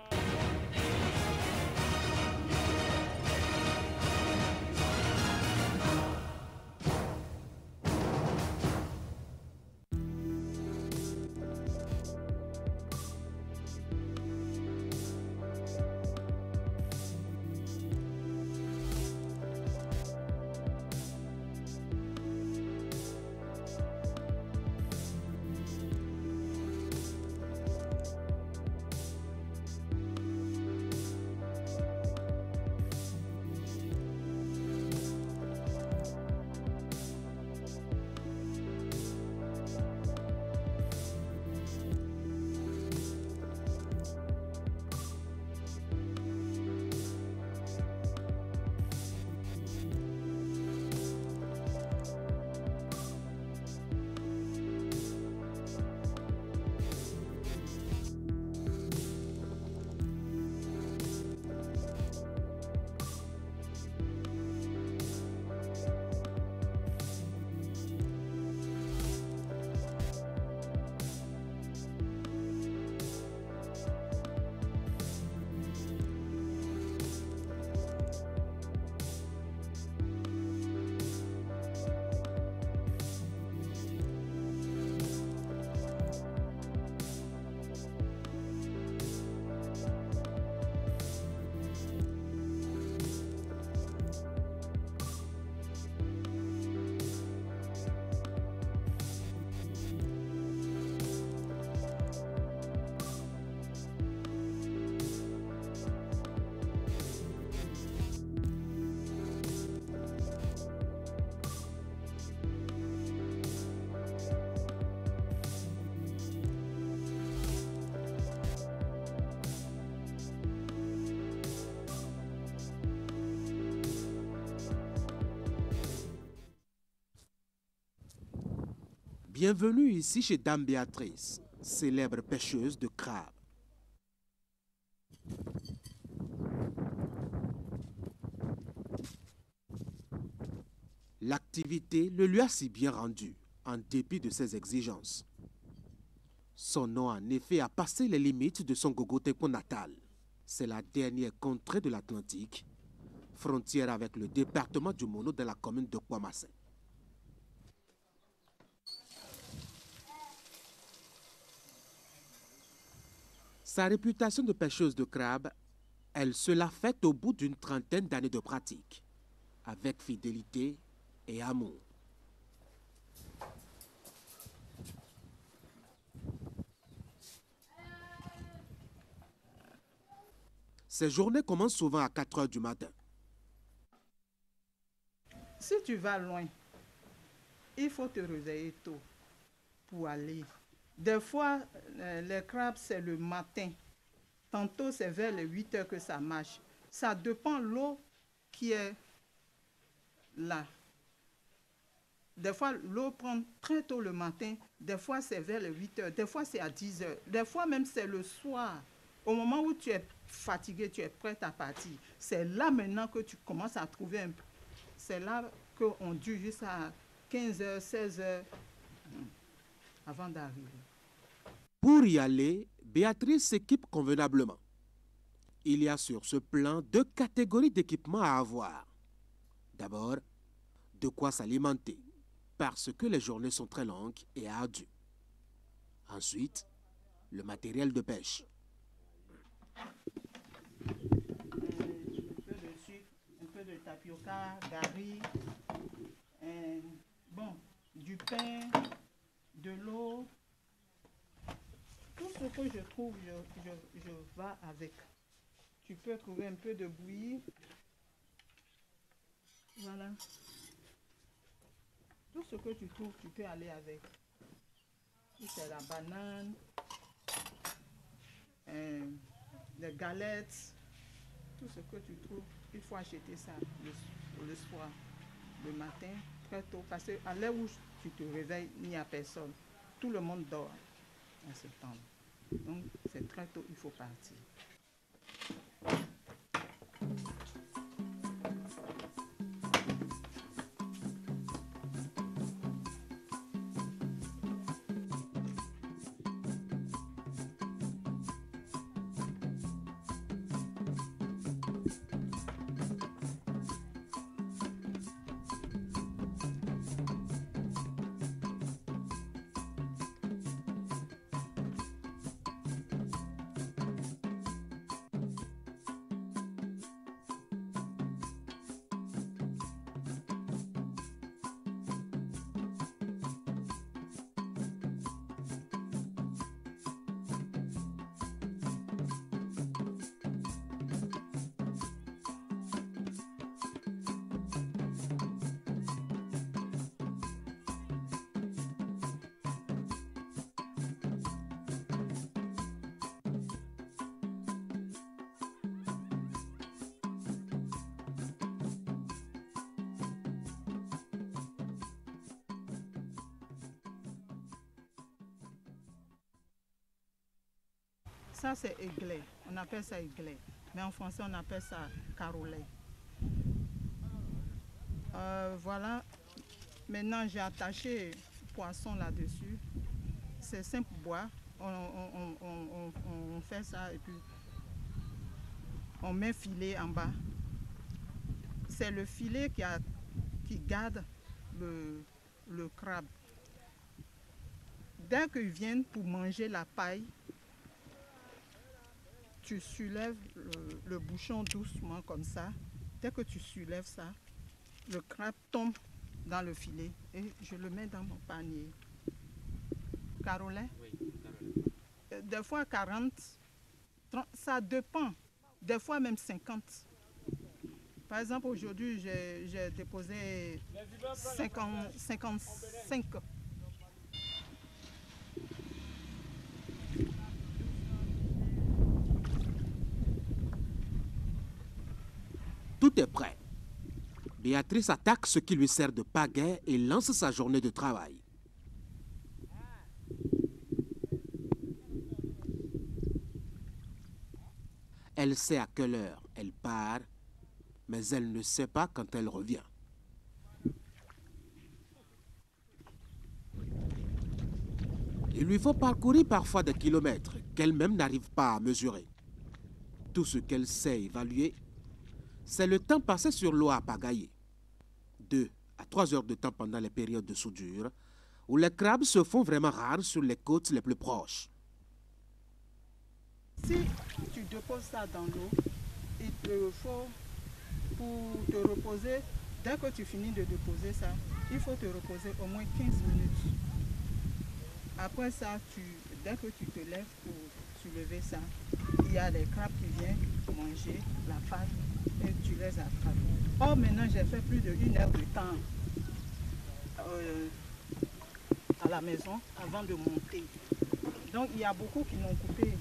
Bienvenue ici chez Dame Béatrice, célèbre pêcheuse de crabes. L'activité le lui a si bien rendu, en dépit de ses exigences. Son nom, en effet, a passé les limites de son Gogoteco natal. C'est la dernière contrée de l'Atlantique, frontière avec le département du Mono dans la commune de Kwamassé. Sa réputation de pêcheuse de crabes, elle se l'a faite au bout d'une trentaine d'années de pratique, avec fidélité et amour. Ces journées commencent souvent à 4 heures du matin. Si tu vas loin, il faut te réveiller tôt pour aller. Des fois, les crabes, c'est le matin. Tantôt, c'est vers les 8 heures que ça marche. Ça dépend de l'eau qui est là. Des fois, l'eau prend très tôt le matin. Des fois, c'est vers les 8 heures. Des fois, c'est à 10 heures. Des fois, même, c'est le soir. Au moment où tu es fatigué, tu es prêt à partir. C'est là maintenant que tu commences à trouver un peu. C'est là qu'on dure jusqu'à 15 heures, 16 heures avant d'arriver. Pour y aller, Béatrice s'équipe convenablement. Il y a sur ce plan 2 catégories d'équipements à avoir. D'abord, de quoi s'alimenter, parce que les journées sont très longues et ardues. Ensuite, le matériel de pêche. Un peu de sucre, un peu de tapioca, gari, du pain, de l'eau. Tout ce que je trouve, je vais avec. Tu peux trouver un peu de bouillie. Voilà. Tout ce que tu trouves, tu peux aller avec. Si c'est la banane, les galettes, tout ce que tu trouves, il faut acheter ça le soir, le matin, très tôt. Parce qu'à l'heure où tu te réveilles, il n'y a personne. Tout le monde dort en ce temps. Donc, c'est très tôt, il faut partir. Ça, c'est aiglé. On appelle ça aiglé. Mais en français, on appelle ça carolet. Voilà. Maintenant, j'ai attaché le poisson là-dessus. C'est simple bois. On fait ça et puis on met filet en bas. C'est le filet qui garde le crabe. Dès qu'ils viennent pour manger la paille, tu soulèves le bouchon doucement comme ça. Dès que tu soulèves ça, le crabe tombe dans le filet et je le mets dans mon panier. Carolet? Oui, carolet. Des fois 40, 30, ça dépend. Des fois même 50. Par exemple, aujourd'hui, j'ai déposé 55. Tout est prêt. Béatrice attaque ce qui lui sert de pagaie et lance sa journée de travail. Elle sait à quelle heure elle part, mais elle ne sait pas quand elle revient. Il lui faut parcourir parfois des kilomètres qu'elle-même n'arrive pas à mesurer. Tout ce qu'elle sait évaluer, c'est le temps passé sur l'eau à pagailler. 2 à 3 heures de temps pendant les périodes de soudure, où les crabes se font vraiment rares sur les côtes les plus proches. Si tu déposes ça dans l'eau, il te faut, pour te reposer, dès que tu finis de déposer ça, il faut te reposer au moins 15 minutes. Après ça, dès que tu te lèves pour soulever ça, il y a des crabes qui viennent manger la pâte et tu les attrapes. Or maintenant, j'ai fait plus de 1 heure de temps à la maison avant de monter. Donc il y a beaucoup qui n'ont coupé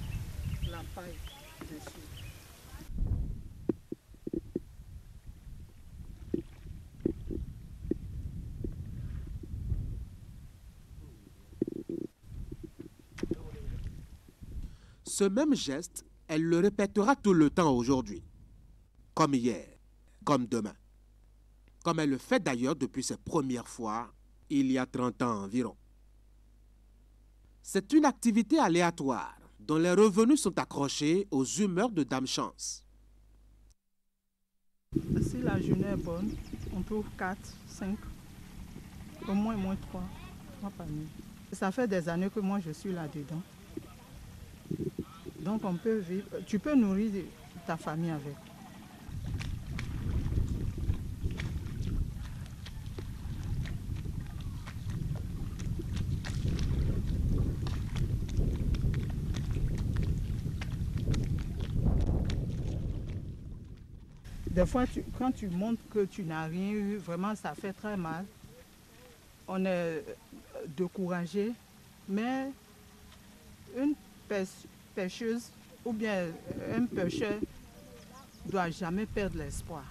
la paille dessus. Ce même geste, elle le répétera tout le temps aujourd'hui, comme hier, comme demain, comme elle le fait d'ailleurs depuis ses premières fois, il y a 30 ans environ. C'est une activité aléatoire dont les revenus sont accrochés aux humeurs de Dame Chance. Si la journée est bonne, on trouve 4, 5, au moins 3 par nuit. Ça fait des années que moi je suis là-dedans. Donc on peut vivre, tu peux nourrir ta famille avec. Des fois, quand tu montres que tu n'as rien eu, vraiment ça fait très mal. On est découragé, mais une pêcheuse ou bien un pêcheur ne doit jamais perdre l'espoir.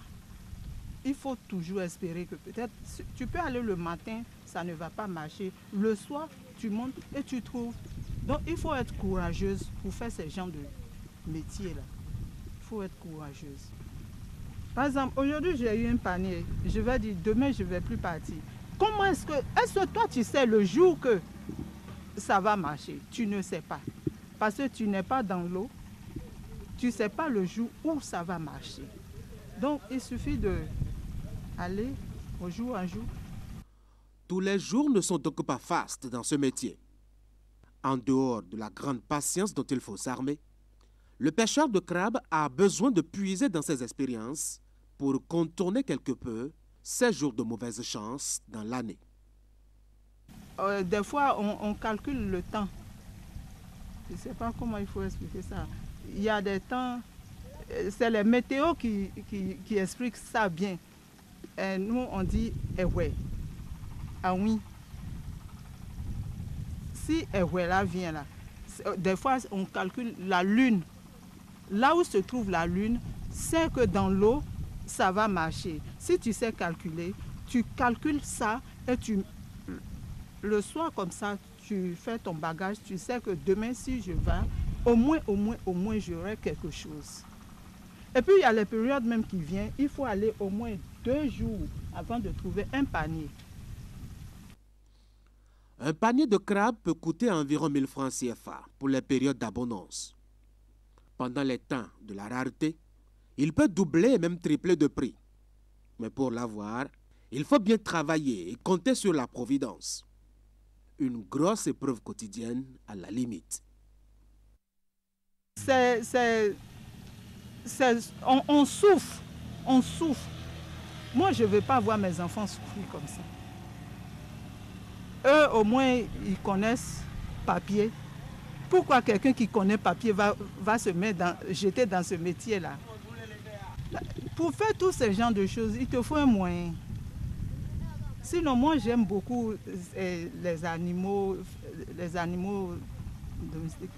Il faut toujours espérer que peut-être, tu peux aller le matin, ça ne va pas marcher. Le soir, tu montes et tu trouves. Donc il faut être courageuse pour faire ce genre de métier-là. Il faut être courageuse. Par exemple, aujourd'hui j'ai eu un panier. Je vais dire, demain je ne vais plus partir. Comment est-ce que toi tu sais le jour que ça va marcher? Tu ne sais pas. Parce que tu n'es pas dans l'eau. Tu ne sais pas le jour où ça va marcher. Donc il suffit d'aller au jour en jour. Tous les jours ne sont donc pas fastes dans ce métier. En dehors de la grande patience dont il faut s'armer, le pêcheur de crabes a besoin de puiser dans ses expériences pour contourner quelque peu ces jours de mauvaise chance dans l'année. Des fois, on calcule le temps. Je ne sais pas comment il faut expliquer ça. Il y a des temps, c'est les météos qui expliquent ça bien. Et nous, on dit « eh ouais ». Ah oui. Si « eh ouais » là vient là, des fois, on calcule la lune. Là où se trouve la lune, c'est que dans l'eau, ça va marcher. Si tu sais calculer, tu calcules ça et le soir comme ça, tu fais ton bagage, tu sais que demain, si je vais, au moins, j'aurai quelque chose. Et puis, il y a les périodes même qui viennent, il faut aller au moins 2 jours avant de trouver un panier. Un panier de crabes peut coûter environ 1000 francs CFA pour les périodes d'abondance. Pendant les temps de la rareté, il peut doubler et même tripler de prix. Mais pour l'avoir, il faut bien travailler et compter sur la providence. Une grosse épreuve quotidienne à la limite. On souffre, on souffre. Moi, je ne veux pas voir mes enfants souffrir comme ça. Eux, au moins, ils connaissent papier. Pourquoi quelqu'un qui connaît papier va se jeter dans ce métier-là? Pour faire tous ces genres de choses, il te faut un moyen. Sinon, moi, j'aime beaucoup les animaux domestiques.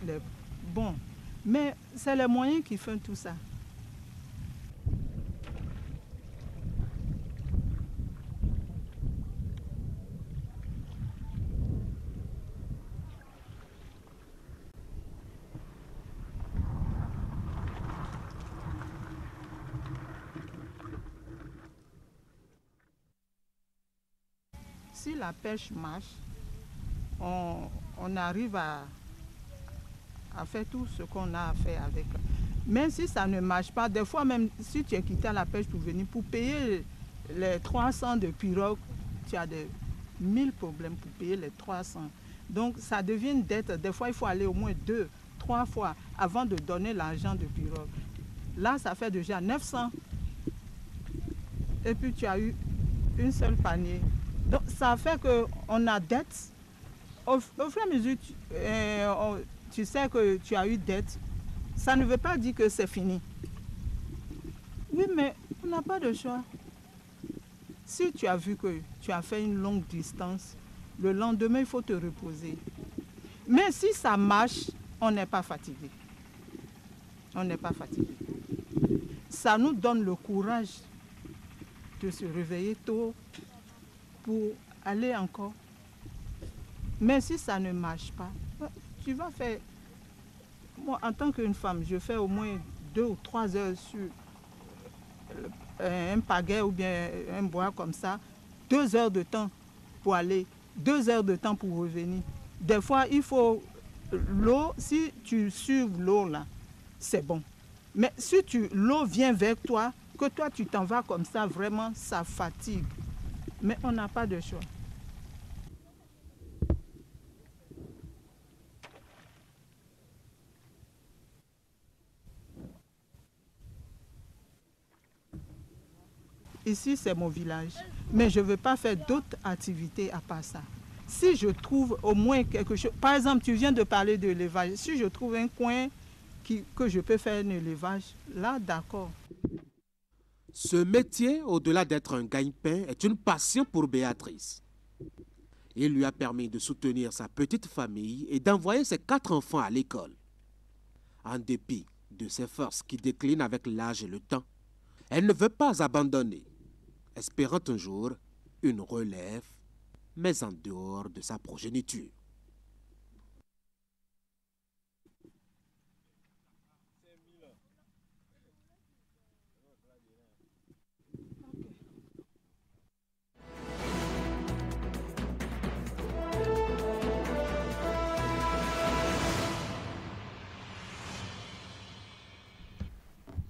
Bon, mais c'est les moyens qui font tout ça. si la pêche marche, on arrive à faire tout ce qu'on a à faire avec. Mais si ça ne marche pas, des fois même si tu es quitté à la pêche pour venir, pour payer les 300 de pirogue, tu as de 1000 problèmes pour payer les 300. Donc ça devient une dette. Des fois, il faut aller au moins 2, 3 fois avant de donner l'argent de pirogue. Là, ça fait déjà 900. Et puis tu as eu une seule panier. Donc ça fait qu'on a dette. Au fur et à mesure, tu sais que tu as eu dette. Ça ne veut pas dire que c'est fini. Oui, mais on n'a pas de choix. Si tu as vu que tu as fait une longue distance, le lendemain, il faut te reposer. Mais si ça marche, on n'est pas fatigué. On n'est pas fatigué. Ça nous donne le courage de se réveiller tôt pour aller encore. Mais si ça ne marche pas, tu vas faire... Moi, en tant qu'une femme, je fais au moins 2 ou 3 heures sur un pagaie ou bien un bois comme ça. 2 heures de temps pour aller, 2 heures de temps pour revenir. Des fois, il faut l'eau, si tu suives l'eau là, c'est bon. Mais si l'eau vient vers toi, que toi tu t'en vas comme ça, vraiment, ça fatigue. Mais on n'a pas de choix. Ici, c'est mon village. Mais je ne veux pas faire d'autres activités à part ça. Si je trouve au moins quelque chose... Par exemple, tu viens de parler de l'élevage. Si je trouve un coin que je peux faire un élevage, là, d'accord. Ce métier, au-delà d'être un gagne-pain, est une passion pour Béatrice. Il lui a permis de soutenir sa petite famille et d'envoyer ses 4 enfants à l'école. En dépit de ses forces qui déclinent avec l'âge et le temps, elle ne veut pas abandonner, espérant un jour une relève, mais en dehors de sa progéniture.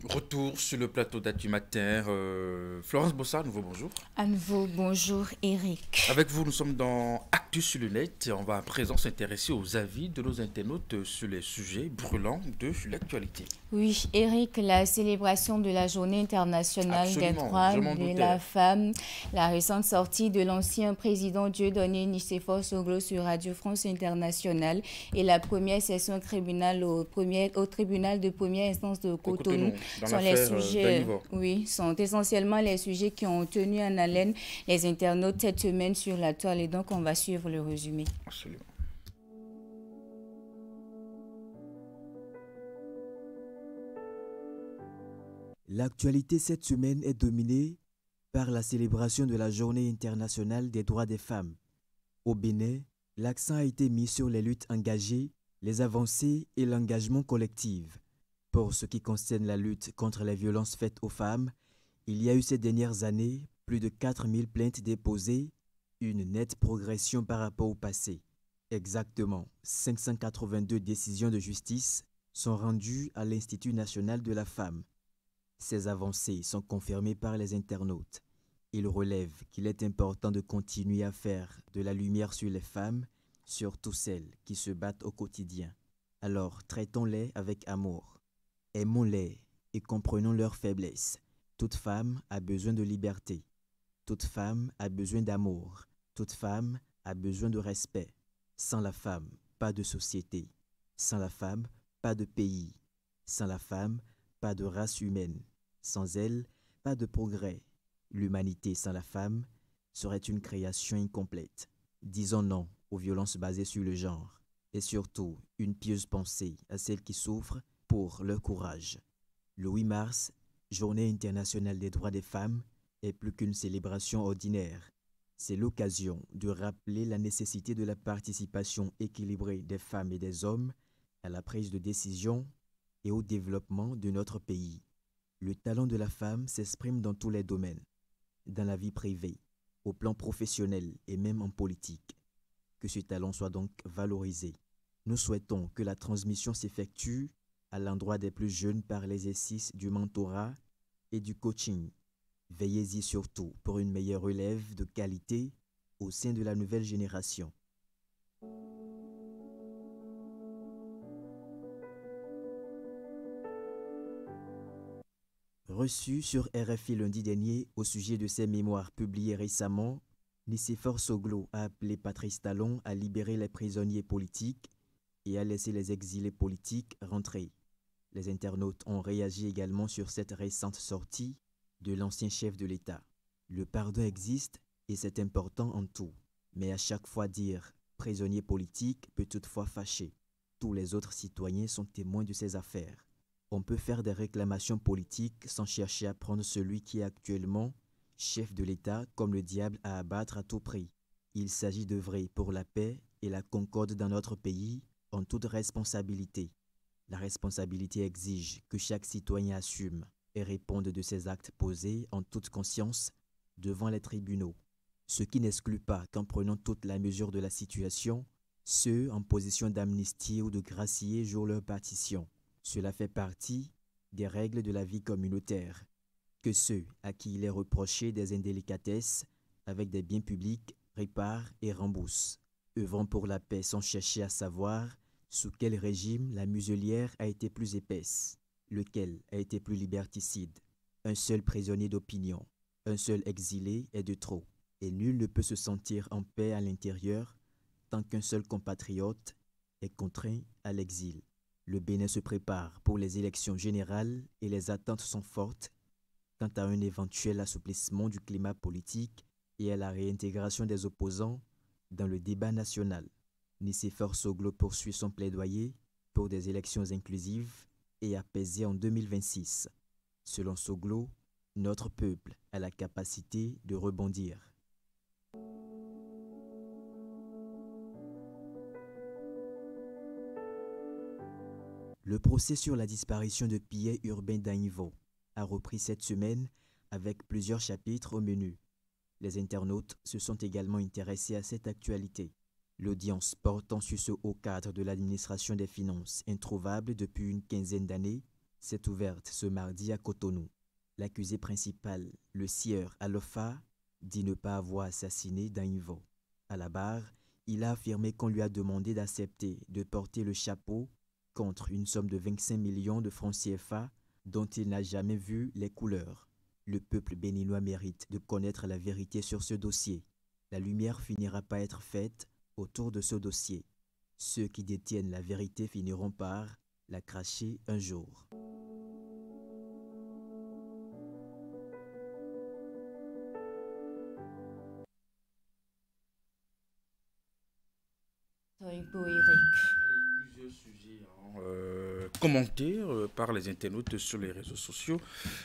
Retour sur le plateau d'Actu Matin. Florence Bossa, nouveau bonjour. À nouveau bonjour Eric. Avec vous, nous sommes dans Actu sur le net et on va à présent s'intéresser aux avis de nos internautes sur les sujets brûlants de l'actualité. Oui, Eric, la célébration de la Journée internationale des droits de la femme, la récente sortie de l'ancien président Dieudonné Nicéphore Soglo sur Radio France Internationale et la première session tribunal au tribunal de première instance de Cotonou sont les sujets, sont essentiellement les sujets qui ont tenu en haleine les internautes cette semaine sur la toile et donc on va suivre le résumé. Absolument. L'actualité cette semaine est dominée par la célébration de la Journée internationale des droits des femmes. Au Bénin, l'accent a été mis sur les luttes engagées, les avancées et l'engagement collectif. Pour ce qui concerne la lutte contre les violences faites aux femmes, il y a eu ces dernières années plus de 4000 plaintes déposées, une nette progression par rapport au passé. Exactement 582 décisions de justice sont rendues à l'Institut national de la femme. Ces avancées sont confirmées par les internautes. Ils relèvent qu'il est important de continuer à faire de la lumière sur les femmes, surtout celles qui se battent au quotidien. Alors traitons-les avec amour. Aimons-les et comprenons leurs faiblesses. Toute femme a besoin de liberté. Toute femme a besoin d'amour. Toute femme a besoin de respect. Sans la femme, pas de société. Sans la femme, pas de pays. Sans la femme, pas de race humaine. Sans elle, pas de progrès. L'humanité sans la femme serait une création incomplète. Disons non aux violences basées sur le genre. Et surtout, une pieuse pensée à celles qui souffrent pour leur courage. Le 8 mars, Journée internationale des droits des femmes, est plus qu'une célébration ordinaire. C'est l'occasion de rappeler la nécessité de la participation équilibrée des femmes et des hommes à la prise de décision et au développement de notre pays. Le talent de la femme s'exprime dans tous les domaines, dans la vie privée, au plan professionnel et même en politique. Que ce talent soit donc valorisé. Nous souhaitons que la transmission s'effectue à l'endroit des plus jeunes par l'exercice du mentorat et du coaching. Veillez-y surtout pour une meilleure relève de qualité au sein de la nouvelle génération. Reçu sur RFI lundi dernier au sujet de ses mémoires publiées récemment, Nicéphore Soglo a appelé Patrice Talon à libérer les prisonniers politiques et à laisser les exilés politiques rentrer. Les internautes ont réagi également sur cette récente sortie de l'ancien chef de l'État. Le pardon existe et c'est important en tout, mais à chaque fois dire « prisonnier politique » peut toutefois fâcher. Tous les autres citoyens sont témoins de ces affaires. On peut faire des réclamations politiques sans chercher à prendre celui qui est actuellement chef de l'État comme le diable à abattre à tout prix. Il s'agit d'œuvrer pour la paix et la concorde dans notre pays en toute responsabilité. La responsabilité exige que chaque citoyen assume et réponde de ses actes posés en toute conscience devant les tribunaux. Ce qui n'exclut pas qu'en prenant toute la mesure de la situation, ceux en position d'amnistie ou de gracier jouent leur partition. Cela fait partie des règles de la vie communautaire. Que ceux à qui il est reproché des indélicatesses avec des biens publics réparent et remboursent. Œuvrant pour la paix sans chercher à savoir sous quel régime la muselière a été plus épaisse, lequel a été plus liberticide. Un seul prisonnier d'opinion, un seul exilé est de trop, et nul ne peut se sentir en paix à l'intérieur tant qu'un seul compatriote est contraint à l'exil. Le Bénin se prépare pour les élections générales et les attentes sont fortes quant à un éventuel assouplissement du climat politique et à la réintégration des opposants dans le débat national. Nicéphore Soglo poursuit son plaidoyer pour des élections inclusives et apaisées en 2026. Selon Soglo, notre peuple a la capacité de rebondir. Le procès sur la disparition de Pierre Urbain Dainvo a repris cette semaine avec plusieurs chapitres au menu. Les internautes se sont également intéressés à cette actualité. L'audience portant sur ce haut cadre de l'administration des finances introuvable depuis une quinzaine d'années s'est ouverte ce mardi à Cotonou. L'accusé principal, le sieur Alofa, dit ne pas avoir assassiné Dainvo. À la barre, il a affirmé qu'on lui a demandé d'accepter de porter le chapeau contre une somme de 25 millions de francs CFA dont il n'a jamais vu les couleurs. Le peuple béninois mérite de connaître la vérité sur ce dossier. La lumière finira par être faite autour de ce dossier. Ceux qui détiennent la vérité finiront par la cracher un jour. Plusieurs sujets commentés par les internautes sur les réseaux sociaux.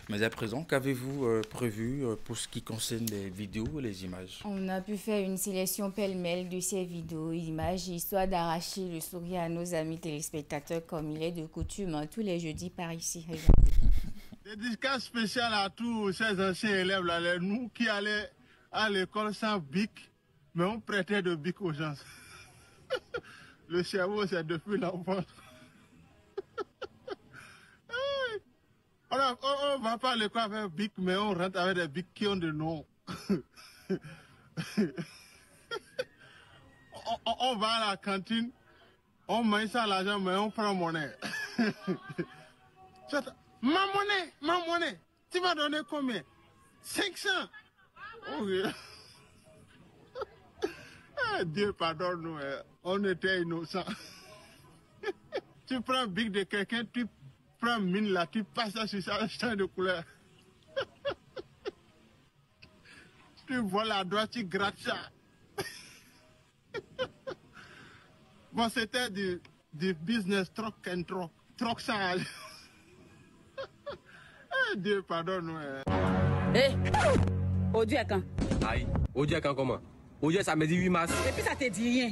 Mais à présent, qu'avez-vous prévu pour ce qui concerne les vidéos et les images? On a pu faire une sélection pêle-mêle de ces vidéos et images, histoire d'arracher le sourire à nos amis téléspectateurs comme il est de coutume tous les jeudis par ici. Dédicace spéciale à tous ces anciens élèves là, nous qui allaient à l'école sans bic, mais on prêtait de bic aux gens. Le cerveau, c'est depuis l'enfance. On va pas à l'école avec bic, mais on rentre avec des bics qui ont des noms. On va à la cantine, on mange ça à l'argent, mais on prend monnaie. Ma monnaie, tu m'as donné combien? 500. Okay. Dieu pardonne-nous, on était innocents. Tu prends bic de quelqu'un, tu prends mine là, tu passes ça sur ça, change de couleur. Tu vois la droite, tu grattes ça. Bon, c'était du business troc and troc. Troc ça. Dieu pardonne-nous. Hé, Odieu à quand? Aïe, Odieu à quand comment? Aujourd'hui, ça me dit 8 mars. Et puis ça te dit rien.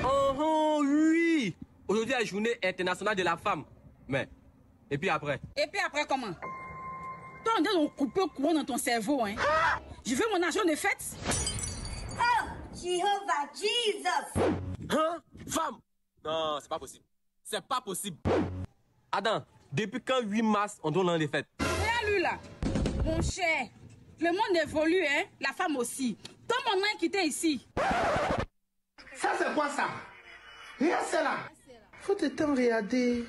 Oh, oui. Aujourd'hui, la journée internationale de la femme. Mais, et puis après? Et puis après comment? Toi, on doit couper le courant dans ton cerveau, hein. Je veux mon argent de fête. Jehovah Jesus. Hein? Femme? Non, c'est pas possible. C'est pas possible. Adam, depuis quand 8 mars, on donne les fêtes? Regarde lui là. Mon cher, le monde évolue, hein? La femme aussi. Tout le monde a quitté ici. Ça, c'est quoi ça? Rien, c'est là. Faut te temps regarder.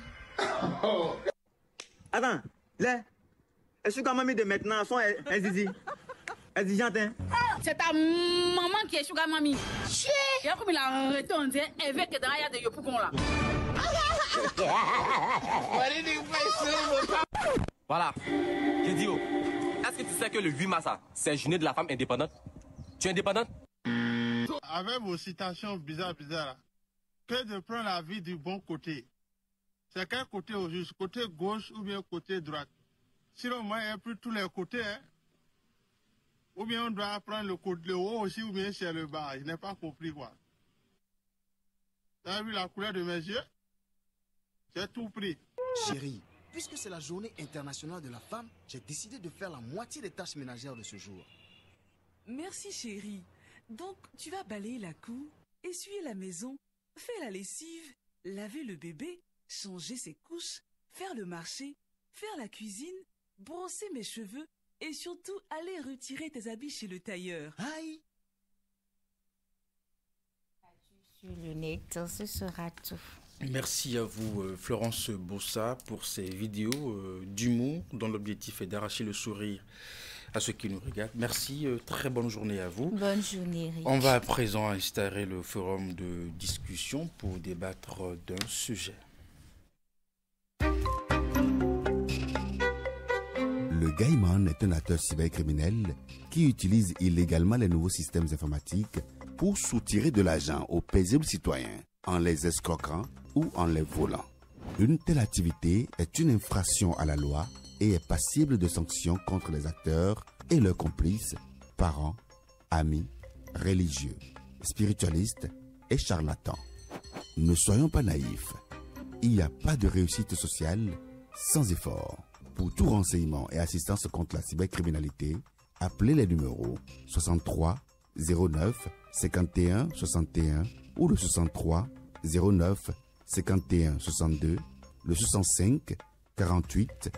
Attends, là, est-ce que quand même de maintenant sont exigeantes, hein? C'est ta maman qui est sugar mamie. Chier! Et comme il a arrêté, on dirait évêque de Raya de Yopougon là. Voilà. J'ai dit, est-ce que tu sais que le 8 mars, c'est journée de la femme indépendante? Tu es indépendante? Avec vos citations bizarres là, que de prendre la vie du bon côté. C'est quel côté au juste? Côté gauche ou bien côté droite? Sinon, moi, il n'y a plus tous les côtés, hein? Ou bien on doit prendre le haut aussi, ou bien c'est le bas. Je n'ai pas compris, quoi. Tu as vu la couleur de mes yeux? J'ai tout pris. Chérie, puisque c'est la journée internationale de la femme, j'ai décidé de faire la moitié des tâches ménagères de ce jour. Merci chérie. Donc tu vas balayer la cour, essuyer la maison, faire la lessive, laver le bébé, changer ses couches, faire le marché, faire la cuisine, brosser mes cheveux et surtout aller retirer tes habits chez le tailleur. Aïe! Sur le net, ce sera tout. Merci à vous, Florence Bossa, pour ces vidéos d'humour dont l'objectif est d'arracher le sourire à ceux qui nous regardent. Merci, très bonne journée à vous. Bonne journée, Eric. On va à présent installer le forum de discussion pour débattre d'un sujet. Le Gaiman est un acteur cybercriminel qui utilise illégalement les nouveaux systèmes informatiques pour soutirer de l'argent aux paisibles citoyens en les escroquant ou en les volant. Une telle activité est une infraction à la loi et est passible de sanctions contre les acteurs et leurs complices, parents, amis, religieux, spiritualistes et charlatans. Ne soyons pas naïfs. Il n'y a pas de réussite sociale sans effort. Pour tout renseignement et assistance contre la cybercriminalité, appelez les numéros 63 09 51 61 ou le 63 09 51 62, le 65 48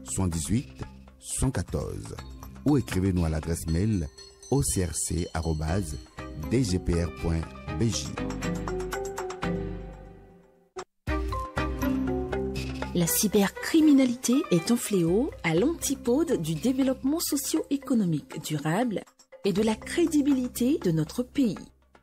78 114 ou écrivez-nous à l'adresse mail ocrc@dgpr.bj. La cybercriminalité est un fléau à l'antipode du développement socio-économique durable et de la crédibilité de notre pays.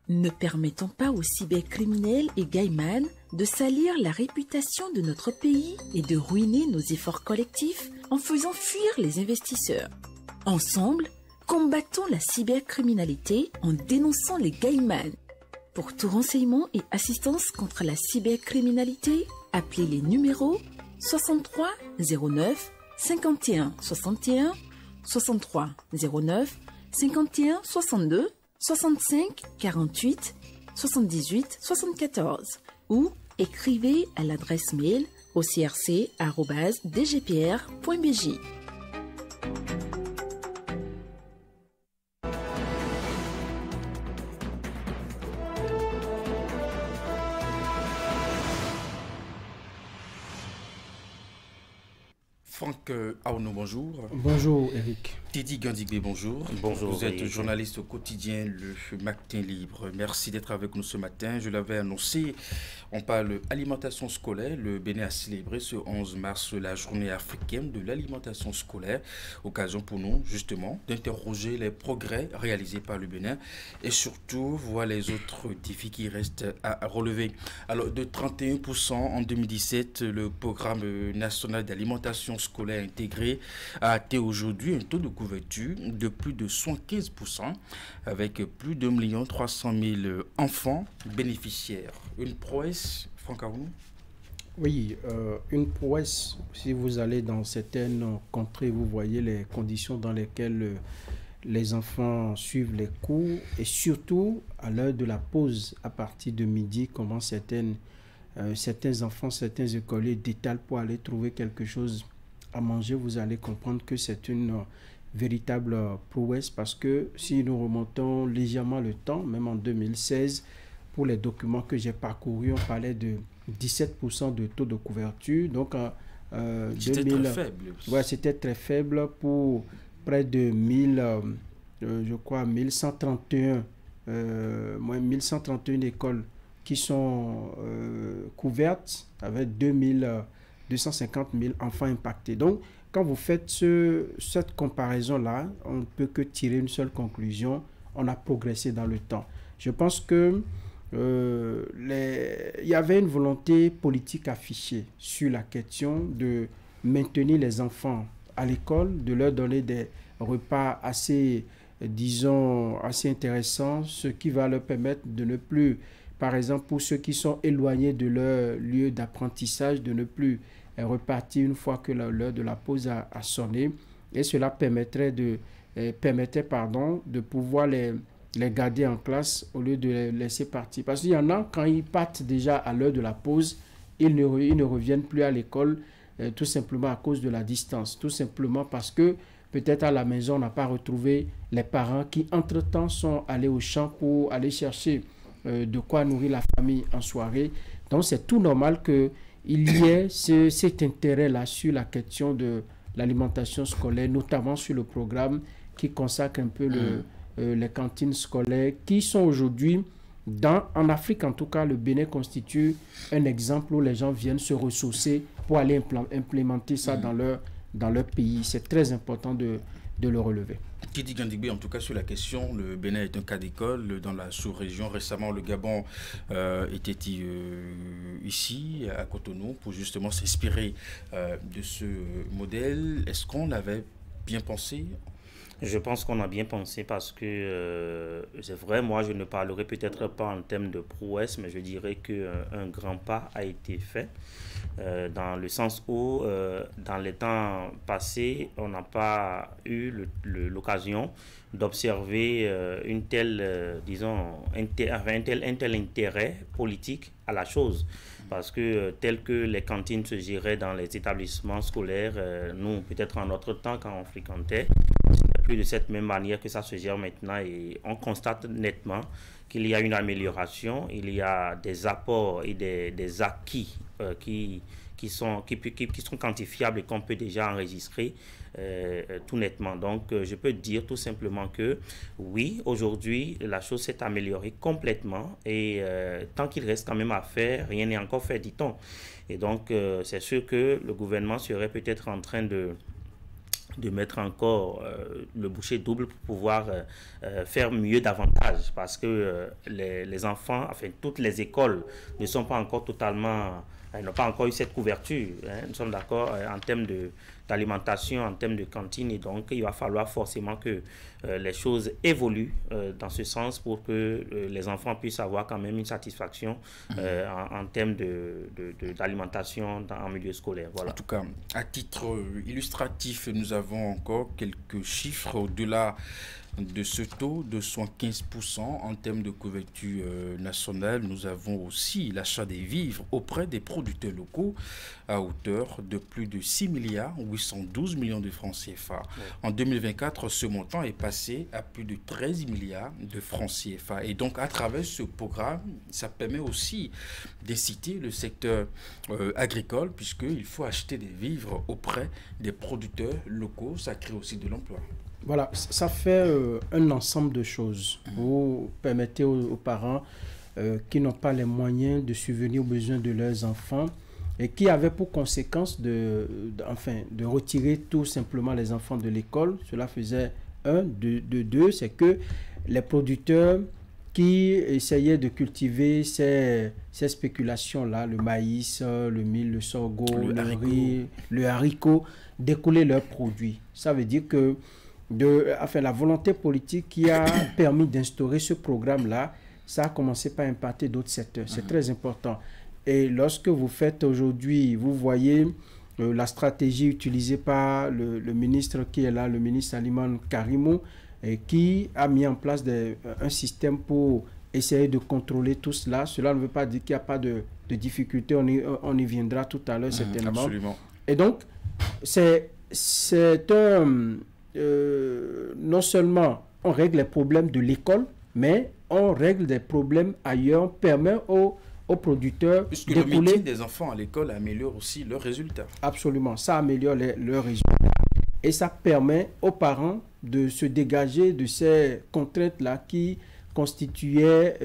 Ne permettons pas aux cybercriminels et gaïman de salir la réputation de notre pays et de ruiner nos efforts collectifs en faisant fuir les investisseurs. Ensemble, combattons la cybercriminalité en dénonçant les gaïman. Pour tout renseignement et assistance contre la cybercriminalité, appelez les numéros 63 09 51 61, 63 09 51 62, 65 48 78 74 ou écrivez à l'adresse mail ocrc@dgpr.bj. Franck Aouno, bonjour. Bonjour Eric. Teddy Gandigbe, bonjour. Bonjour. Vous êtes journaliste au quotidien Le Matin Libre. Merci d'être avec nous ce matin. Je l'avais annoncé, on parle alimentation scolaire. Le Bénin a célébré ce 11 mars la journée africaine de l'alimentation scolaire. Occasion pour nous, justement, d'interroger les progrès réalisés par le Bénin et surtout voir les autres défis qui restent à relever. Alors, de 31% en 2017, le programme national d'alimentation scolaire intégré a atteint aujourd'hui un taux de couverture de plus de 75% avec plus de 1 300 000 enfants bénéficiaires. Une prouesse, Franck Aouno? Oui, une prouesse. Si vous allez dans certaines contrées, vous voyez les conditions dans lesquelles les enfants suivent les cours et surtout à l'heure de la pause à partir de midi, comment certains enfants, certains écoliers détalent pour aller trouver quelque chose à manger. Vous allez comprendre que c'est une véritable prouesse, parce que si nous remontons légèrement le temps, même en 2016, pour les documents que j'ai parcourus, on parlait de 17% de taux de couverture. Donc, c'était très faible. Ouais, c'était très faible pour près de 1131 écoles qui sont couvertes, avec 250 000 enfants impactés. Donc, quand vous faites cette comparaison-là, on ne peut que tirer une seule conclusion: on a progressé dans le temps. Je pense que il y avait une volonté politique affichée sur la question de maintenir les enfants à l'école, de leur donner des repas assez, disons, assez intéressants, ce qui va leur permettre de ne plus, par exemple, pour ceux qui sont éloignés de leur lieu d'apprentissage, de ne plus repartir une fois que l'heure de la pause a sonné. Et cela permettait de pouvoir les garder en classe au lieu de les laisser partir. Parce qu'il y en a, quand ils partent déjà à l'heure de la pause, ils ne reviennent plus à l'école, tout simplement à cause de la distance. Tout simplement parce que peut-être à la maison, on n'a pas retrouvé les parents qui, entre-temps, sont allés au champ pour aller chercher de quoi nourrir la famille en soirée. Donc, c'est tout normal qu'il y ait cet intérêt-là sur la question de l'alimentation scolaire, notamment sur le programme qui consacre un peu les cantines scolaires, qui sont aujourd'hui, en Afrique en tout cas, le Bénin constitue un exemple où les gens viennent se ressourcer pour aller implémenter ça dans leur pays. C'est très important de le relever. Kidi Gandigbe, en tout cas sur la question, le Bénin est un cas d'école dans la sous-région. Récemment, le Gabon était ici, à Cotonou, pour justement s'inspirer de ce modèle. Est-ce qu'on l'avait bien pensé ? Je pense qu'on a bien pensé parce que c'est vrai, moi je ne parlerai peut-être pas en termes de prouesse, mais je dirais qu'un grand pas a été fait dans le sens où dans les temps passés, on n'a pas eu l'occasion d'observer un tel intérêt politique à la chose. Parce que tel que les cantines se géraient dans les établissements scolaires, nous, peut-être en notre temps, quand on fréquentait, ce n'est plus de cette même manière que ça se gère maintenant. Et on constate nettement qu'il y a une amélioration, il y a des apports et des acquis qui sont quantifiables et qu'on peut déjà enregistrer tout nettement. Donc, je peux dire tout simplement que oui, aujourd'hui, la chose s'est améliorée complètement et tant qu'il reste quand même à faire, rien n'est encore fait, dit-on. Et donc, c'est sûr que le gouvernement serait peut-être en train de mettre encore le bouchée double pour pouvoir faire mieux davantage parce que les enfants, enfin toutes les écoles ne sont pas encore totalement, n'ont pas encore eu cette couverture. Nous sommes d'accord en termes d'alimentation, en termes de cantine, et donc il va falloir forcément que les choses évoluent dans ce sens pour que les enfants puissent avoir quand même une satisfaction en termes d'alimentation en milieu scolaire. Voilà. En tout cas, à titre illustratif, nous avons encore quelques chiffres au-delà de ce taux de 75% en termes de couverture nationale. Nous avons aussi l'achat des vivres auprès des producteurs locaux à hauteur de plus de 6 milliards 812 millions de francs CFA. Ouais. En 2024, ce montant est passé à plus de 13 milliards de francs CFA. Et donc, à travers ce programme, ça permet aussi d'inciter le secteur agricole, puisqu'il faut acheter des vivres auprès des producteurs locaux. Ça crée aussi de l'emploi. Voilà, ça fait un ensemble de choses. Vous permettez aux parents qui n'ont pas les moyens de subvenir aux besoins de leurs enfants et qui avaient pour conséquence de retirer tout simplement les enfants de l'école. Cela faisait deux, c'est que les producteurs qui essayaient de cultiver ces spéculations-là, le maïs, le mil, le sorgho, le riz, le haricot, découlaient leurs produits. Ça veut dire que la volonté politique qui a permis d'instaurer ce programme-là, ça a commencé par impacter d'autres secteurs. C'est très important. Et lorsque vous faites aujourd'hui, vous voyez la stratégie utilisée par le ministre qui est là, le ministre Aliman Karimou, qui a mis en place un système pour essayer de contrôler tout cela. Cela ne veut pas dire qu'il n'y a pas de difficultés. On y viendra tout à l'heure certainement. Absolument. Et donc, c'est non seulement on règle les problèmes de l'école, mais on règle des problèmes ailleurs, on permet aux producteurs puisque le métier des enfants à l'école améliore aussi leurs résultats. Absolument, ça améliore leurs résultats et ça permet aux parents de se dégager de ces contraintes-là qui constituaient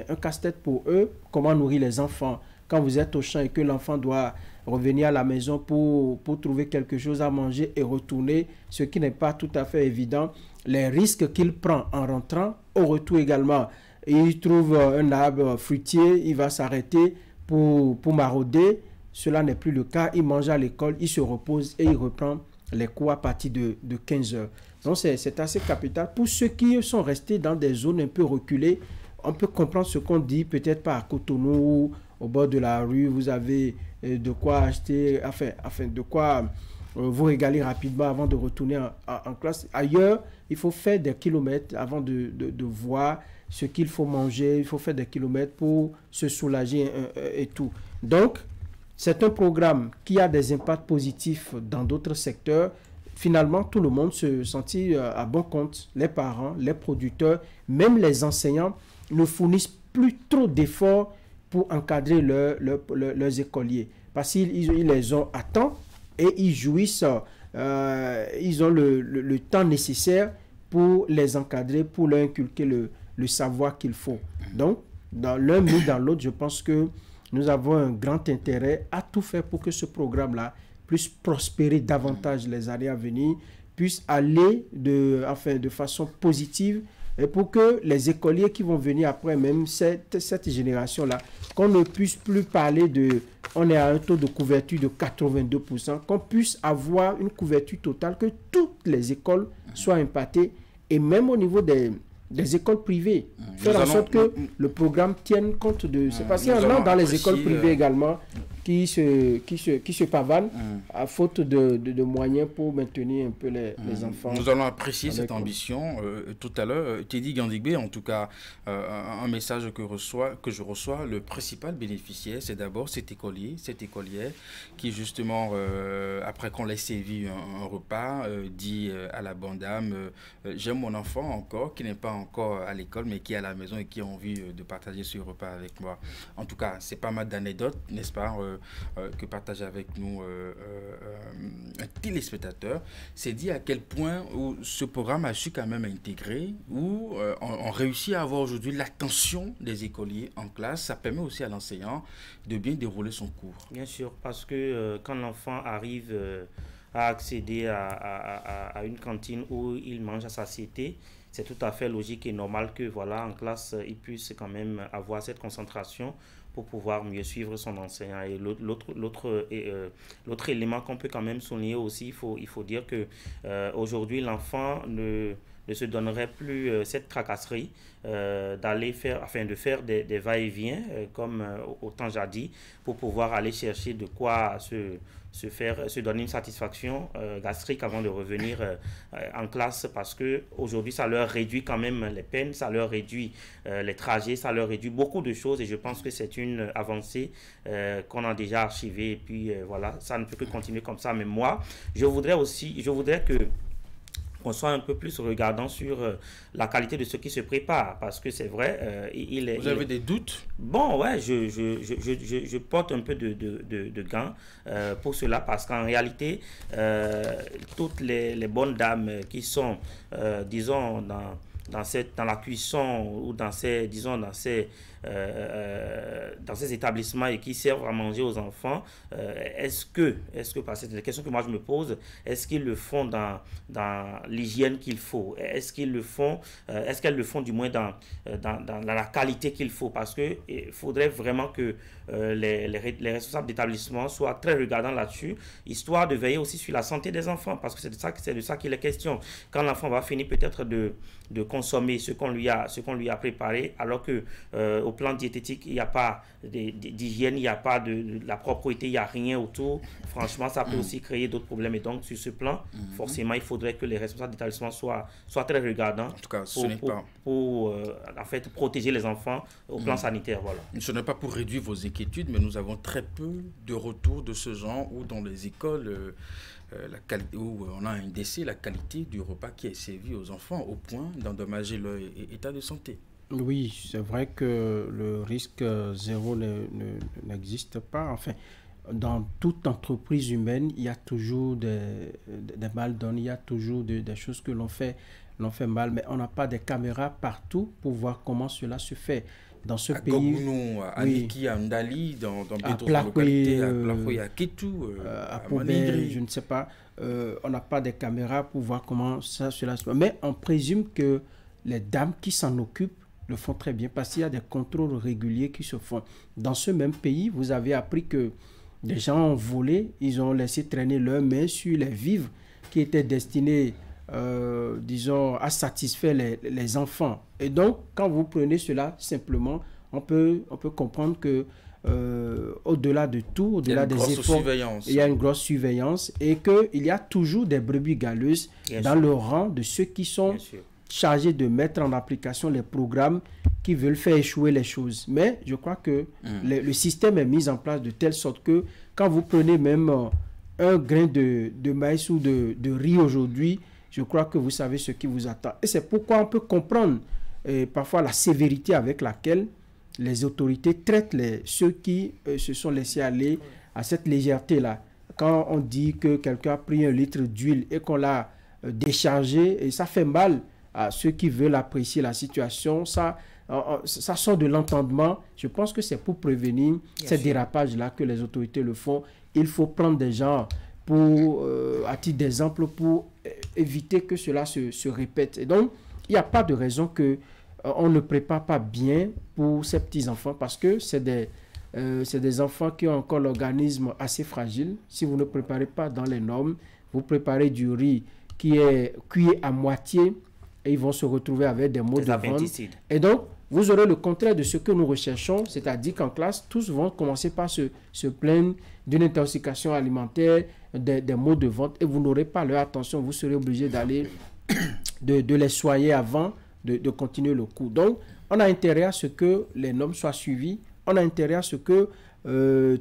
un casse-tête pour eux. Comment nourrir les enfants quand vous êtes au champ et que l'enfant doit revenir à la maison pour trouver quelque chose à manger et retourner, ce qui n'est pas tout à fait évident. Les risques qu'il prend en rentrant, au retour également, il trouve un arbre fruitier, il va s'arrêter pour marauder. Cela n'est plus le cas. Il mange à l'école, il se repose et il reprend les cours à partir de 15 heures. Donc c'est assez capital. Pour ceux qui sont restés dans des zones un peu reculées, on peut comprendre ce qu'on dit, peut-être pas à Cotonou, au bord de la rue, vous avez de quoi acheter, de quoi vous régaler rapidement avant de retourner en classe. Ailleurs, il faut faire des kilomètres avant de voir ce qu'il faut manger, il faut faire des kilomètres pour se soulager et tout. Donc, c'est un programme qui a des impacts positifs dans d'autres secteurs. Finalement, tout le monde se sentit à bon compte. Les parents, les producteurs, même les enseignants ne fournissent plus trop d'efforts pour encadrer leurs écoliers. Parce qu'ils les ont à temps et ils jouissent, ils ont le temps nécessaire pour les encadrer, pour leur inculquer le savoir qu'il faut. Donc, dans l'un mais dans l'autre, je pense que nous avons un grand intérêt à tout faire pour que ce programme-là puisse prospérer davantage les années à venir, puisse aller de façon positive, et pour que les écoliers qui vont venir après, même cette génération-là, qu'on ne puisse plus parler on est à un taux de couverture de 82%, qu'on puisse avoir une couverture totale, que toutes les écoles soient impactées, et même au niveau des écoles privées, faire en sorte que le programme tienne compte de... C'est parce qu'il y en a dans les écoles privées également qui se pavanent à faute de moyens pour maintenir un peu les enfants. Nous allons apprécier cette ambition. Tout à l'heure, Teddy Gandigbe, en tout cas, un message que je reçois, le principal bénéficiaire, c'est d'abord cet écolier, cette écolière qui justement, après qu'on l'ait servi un repas, dit à la bonne dame, j'aime mon enfant encore, qui n'est pas encore à l'école, mais qui est à la maison et qui a envie de partager ce repas avec moi. En tout cas, c'est pas mal d'anecdotes, n'est-ce pas, que partage avec nous un téléspectateur. C'est dit à quel point où ce programme a su quand même intégrer, où on réussit à avoir aujourd'hui l'attention des écoliers en classe. Ça permet aussi à l'enseignant de bien dérouler son cours. Bien sûr, parce que quand l'enfant arrive à accéder à une cantine où il mange à satiété, c'est tout à fait logique et normal que voilà, en classe, il puisse quand même avoir cette concentration pour pouvoir mieux suivre son enseignant. Et l'autre élément qu'on peut quand même souligner aussi, il faut dire que aujourd'hui, l'enfant ne se donnerait plus cette tracasserie de faire des va-et-vient comme au temps jadis, pour pouvoir aller chercher de quoi se donner une satisfaction gastrique avant de revenir en classe, parce que aujourd'hui ça leur réduit quand même les peines, ça leur réduit les trajets, ça leur réduit beaucoup de choses, et je pense que c'est une avancée qu'on a déjà archivée, et puis voilà, ça ne peut que continuer comme ça. Mais moi, je voudrais qu'on soit un peu plus regardant sur la qualité de ce qui se prépare, parce que c'est vrai, Vous avez des doutes? Bon, ouais, je porte un peu de gants pour cela, parce qu'en réalité, toutes les bonnes dames qui sont, disons, dans la cuisson ou dans ces établissements et qui servent à manger aux enfants, est-ce que, parce que c'est la question que moi je me pose, est-ce qu'ils le font dans l'hygiène qu'il faut? Est-ce qu'elles le font du moins dans la qualité qu'il faut? Parce que il faudrait vraiment que les responsables d'établissement soient très regardants là-dessus, histoire de veiller aussi sur la santé des enfants, parce que c'est de ça qu'il est question. Quand l'enfant va finir peut-être de consommer ce qu'on lui a préparé, alors que au plan diététique, il n'y a pas d'hygiène, il n'y a pas de la propreté, il n'y a rien autour. Franchement, ça peut aussi créer d'autres problèmes. Et donc, sur ce plan, forcément, il faudrait que les responsables d'établissement soient très regardants, en tout cas, pour en fait, protéger les enfants au plan sanitaire. Voilà. Ce n'est pas pour réduire vos inquiétudes, mais nous avons très peu de retours de ce genre, où dans les écoles où on a un décès, la qualité du repas qui est servi aux enfants au point d'endommager leur état de santé. Oui, c'est vrai que le risque zéro n'existe pas. Enfin, dans toute entreprise humaine, il y a toujours des mal donnés, il y a toujours des choses que l'on fait mal, mais on n'a pas de caméras partout pour voir comment cela se fait. Dans ce pays, Gogounou, à Niki, à Ndali, dans d'autres localités, à Plakoui, à Kétou, à Pobé, je ne sais pas. On n'a pas de caméras pour voir comment cela se fait. Mais on présume que les dames qui s'en occupent le font très bien parce qu'il y a des contrôles réguliers qui se font. Dans ce même pays, vous avez appris que des gens ont volé, ils ont laissé traîner leurs mains sur les vivres qui étaient destinés, disons, à satisfaire les enfants. Et donc, quand vous prenez cela, simplement, on peut comprendre que au-delà de tout, au-delà des efforts, il y a une grosse surveillance et qu'il y a toujours des brebis galeuses dans le rang de ceux qui sont chargés de mettre en application les programmes qui veulent faire échouer les choses. Mais je crois que le système est mis en place de telle sorte que quand vous prenez même un grain de maïs ou de riz aujourd'hui, je crois que vous savez ce qui vous attend. Et c'est pourquoi on peut comprendre parfois la sévérité avec laquelle les autorités traitent ceux qui se sont laissés aller à cette légèreté-là. Quand on dit que quelqu'un a pris 1 litre d'huile et qu'on l'a déchargé, et ça fait mal à ceux qui veulent apprécier la situation, ça sort de l'entendement. Je pense que c'est pour prévenir ces dérapages-là que les autorités le font. Il faut prendre des gens à titre d'exemple pour éviter que cela se répète. Et donc, il n'y a pas de raison qu'on ne prépare pas bien pour ces petits-enfants parce que c'est des enfants qui ont encore l'organisme assez fragile. Si vous ne préparez pas dans les normes, vous préparez du riz qui est cuit à moitié, et ils vont se retrouver avec des maux de ventre. Et donc, vous aurez le contraire de ce que nous recherchons, c'est-à-dire qu'en classe, tous vont commencer par se plaindre d'une intoxication alimentaire, des maux de ventre, et vous n'aurez pas leur attention. Vous serez obligé d'aller, de les soigner avant de continuer le cours. Donc, on a intérêt à ce que les normes soient suivies, on a intérêt à ce que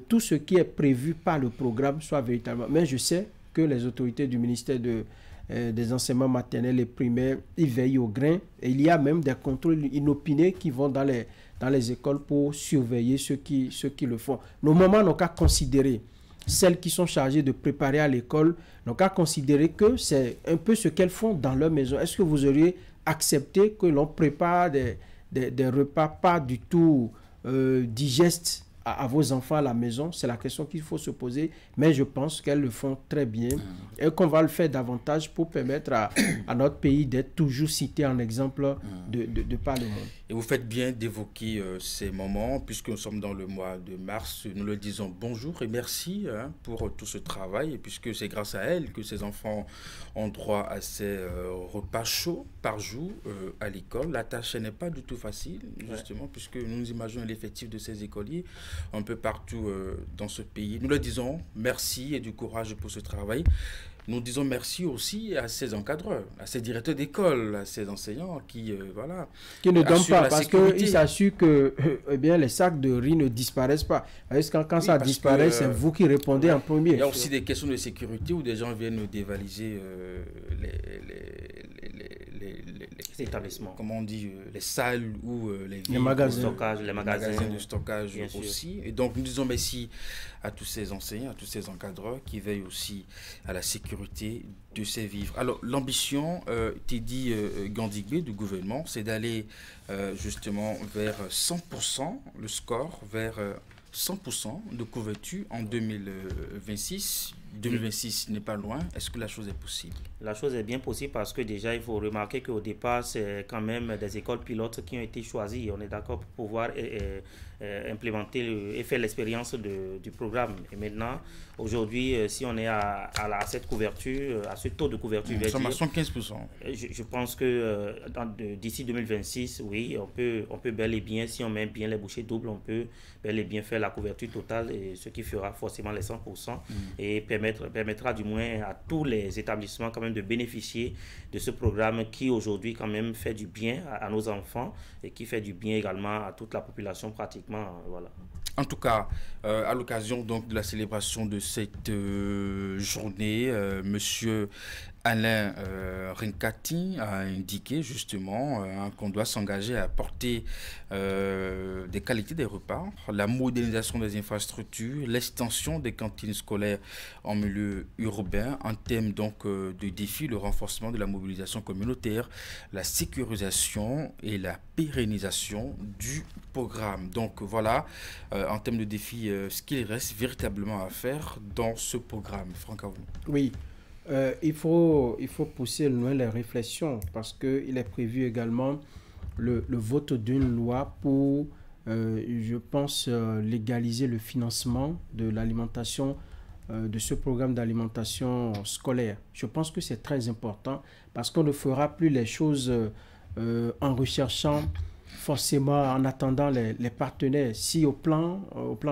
tout ce qui est prévu par le programme soit véritablement. Mais je sais que les autorités du ministère des enseignements maternels et primaires, ils veillent au grain. Et il y a même des contrôles inopinés qui vont dans les écoles pour surveiller ceux qui le font. Nos mamans n'ont qu'à considérer, celles qui sont chargées de préparer à l'école, n'ont qu'à considérer que c'est un peu ce qu'elles font dans leur maison. Est-ce que vous auriez accepté que l'on prépare des repas pas du tout digestes à vos enfants à la maison? C'est la question qu'il faut se poser, mais je pense qu'elles le font très bien et qu'on va le faire davantage pour permettre à notre pays d'être toujours cité en exemple de par le monde. Et vous faites bien d'évoquer ces moments, puisque nous sommes dans le mois de mars, nous le disons bonjour et merci pour tout ce travail, et puisque c'est grâce à elle que ces enfants ont droit à ces repas chauds par jour à l'école. La tâche n'est pas du tout facile, justement, puisque nous imaginons l'effectif de ces écoliers un peu partout dans ce pays. Nous leur disons merci et du courage pour ce travail. Nous disons merci aussi à ces encadreurs, à ces directeurs d'école, à ces enseignants qui ne donnent pas parce qu'ils s'assurent que les sacs de riz ne disparaissent pas. Parce que quand ça disparaît, c'est vous qui répondez en premier. Il y a aussi des questions de sécurité où des gens viennent dévaliser les établissements. Comment on dit, les salles ou les magasins de stockage aussi. Et donc nous disons merci à tous ces enseignants, à tous ces encadreurs qui veillent aussi à la sécurité de ces vivres. Alors l'ambition, Teddy Gandigbe du gouvernement, c'est d'aller justement vers 100%, le score vers 100% de couverture en 2026. 2026 n'est pas loin. Est-ce que la chose est possible? La chose est bien possible parce que déjà, il faut remarquer qu'au départ, c'est quand même des écoles pilotes qui ont été choisies. On est d'accord pour pouvoir implémenter et faire l'expérience du programme. Et maintenant, aujourd'hui, si on est à cette couverture, à ce taux de couverture, nous sommes à 75%. Je pense que d'ici 2026, oui, on peut bel et bien, si on met bien les bouchées doubles, on peut bel et bien faire la couverture totale, et ce qui fera forcément les 100% et permettre permettra du moins à tous les établissements quand même de bénéficier de ce programme qui aujourd'hui quand même fait du bien à nos enfants et qui fait du bien également à toute la population pratiquement. Voilà. En tout cas, à l'occasion donc de la célébration de cette journée, Monsieur Alain Rinkati a indiqué justement qu'on doit s'engager à apporter des qualités des repas, la modernisation des infrastructures, l'extension des cantines scolaires en milieu urbain, en termes donc de défis, le renforcement de la mobilisation communautaire, la sécurisation et la pérennisation du programme. Donc voilà, en termes de défis, ce qu'il reste véritablement à faire dans ce programme. Franck Avon. Oui. Il faut pousser loin les réflexions parce qu'il est prévu également le vote d'une loi pour, je pense, légaliser le financement de l'alimentation, de ce programme d'alimentation scolaire. Je pense que c'est très important parce qu'on ne fera plus les choses en recherchant forcément, en attendant les partenaires. Si au plan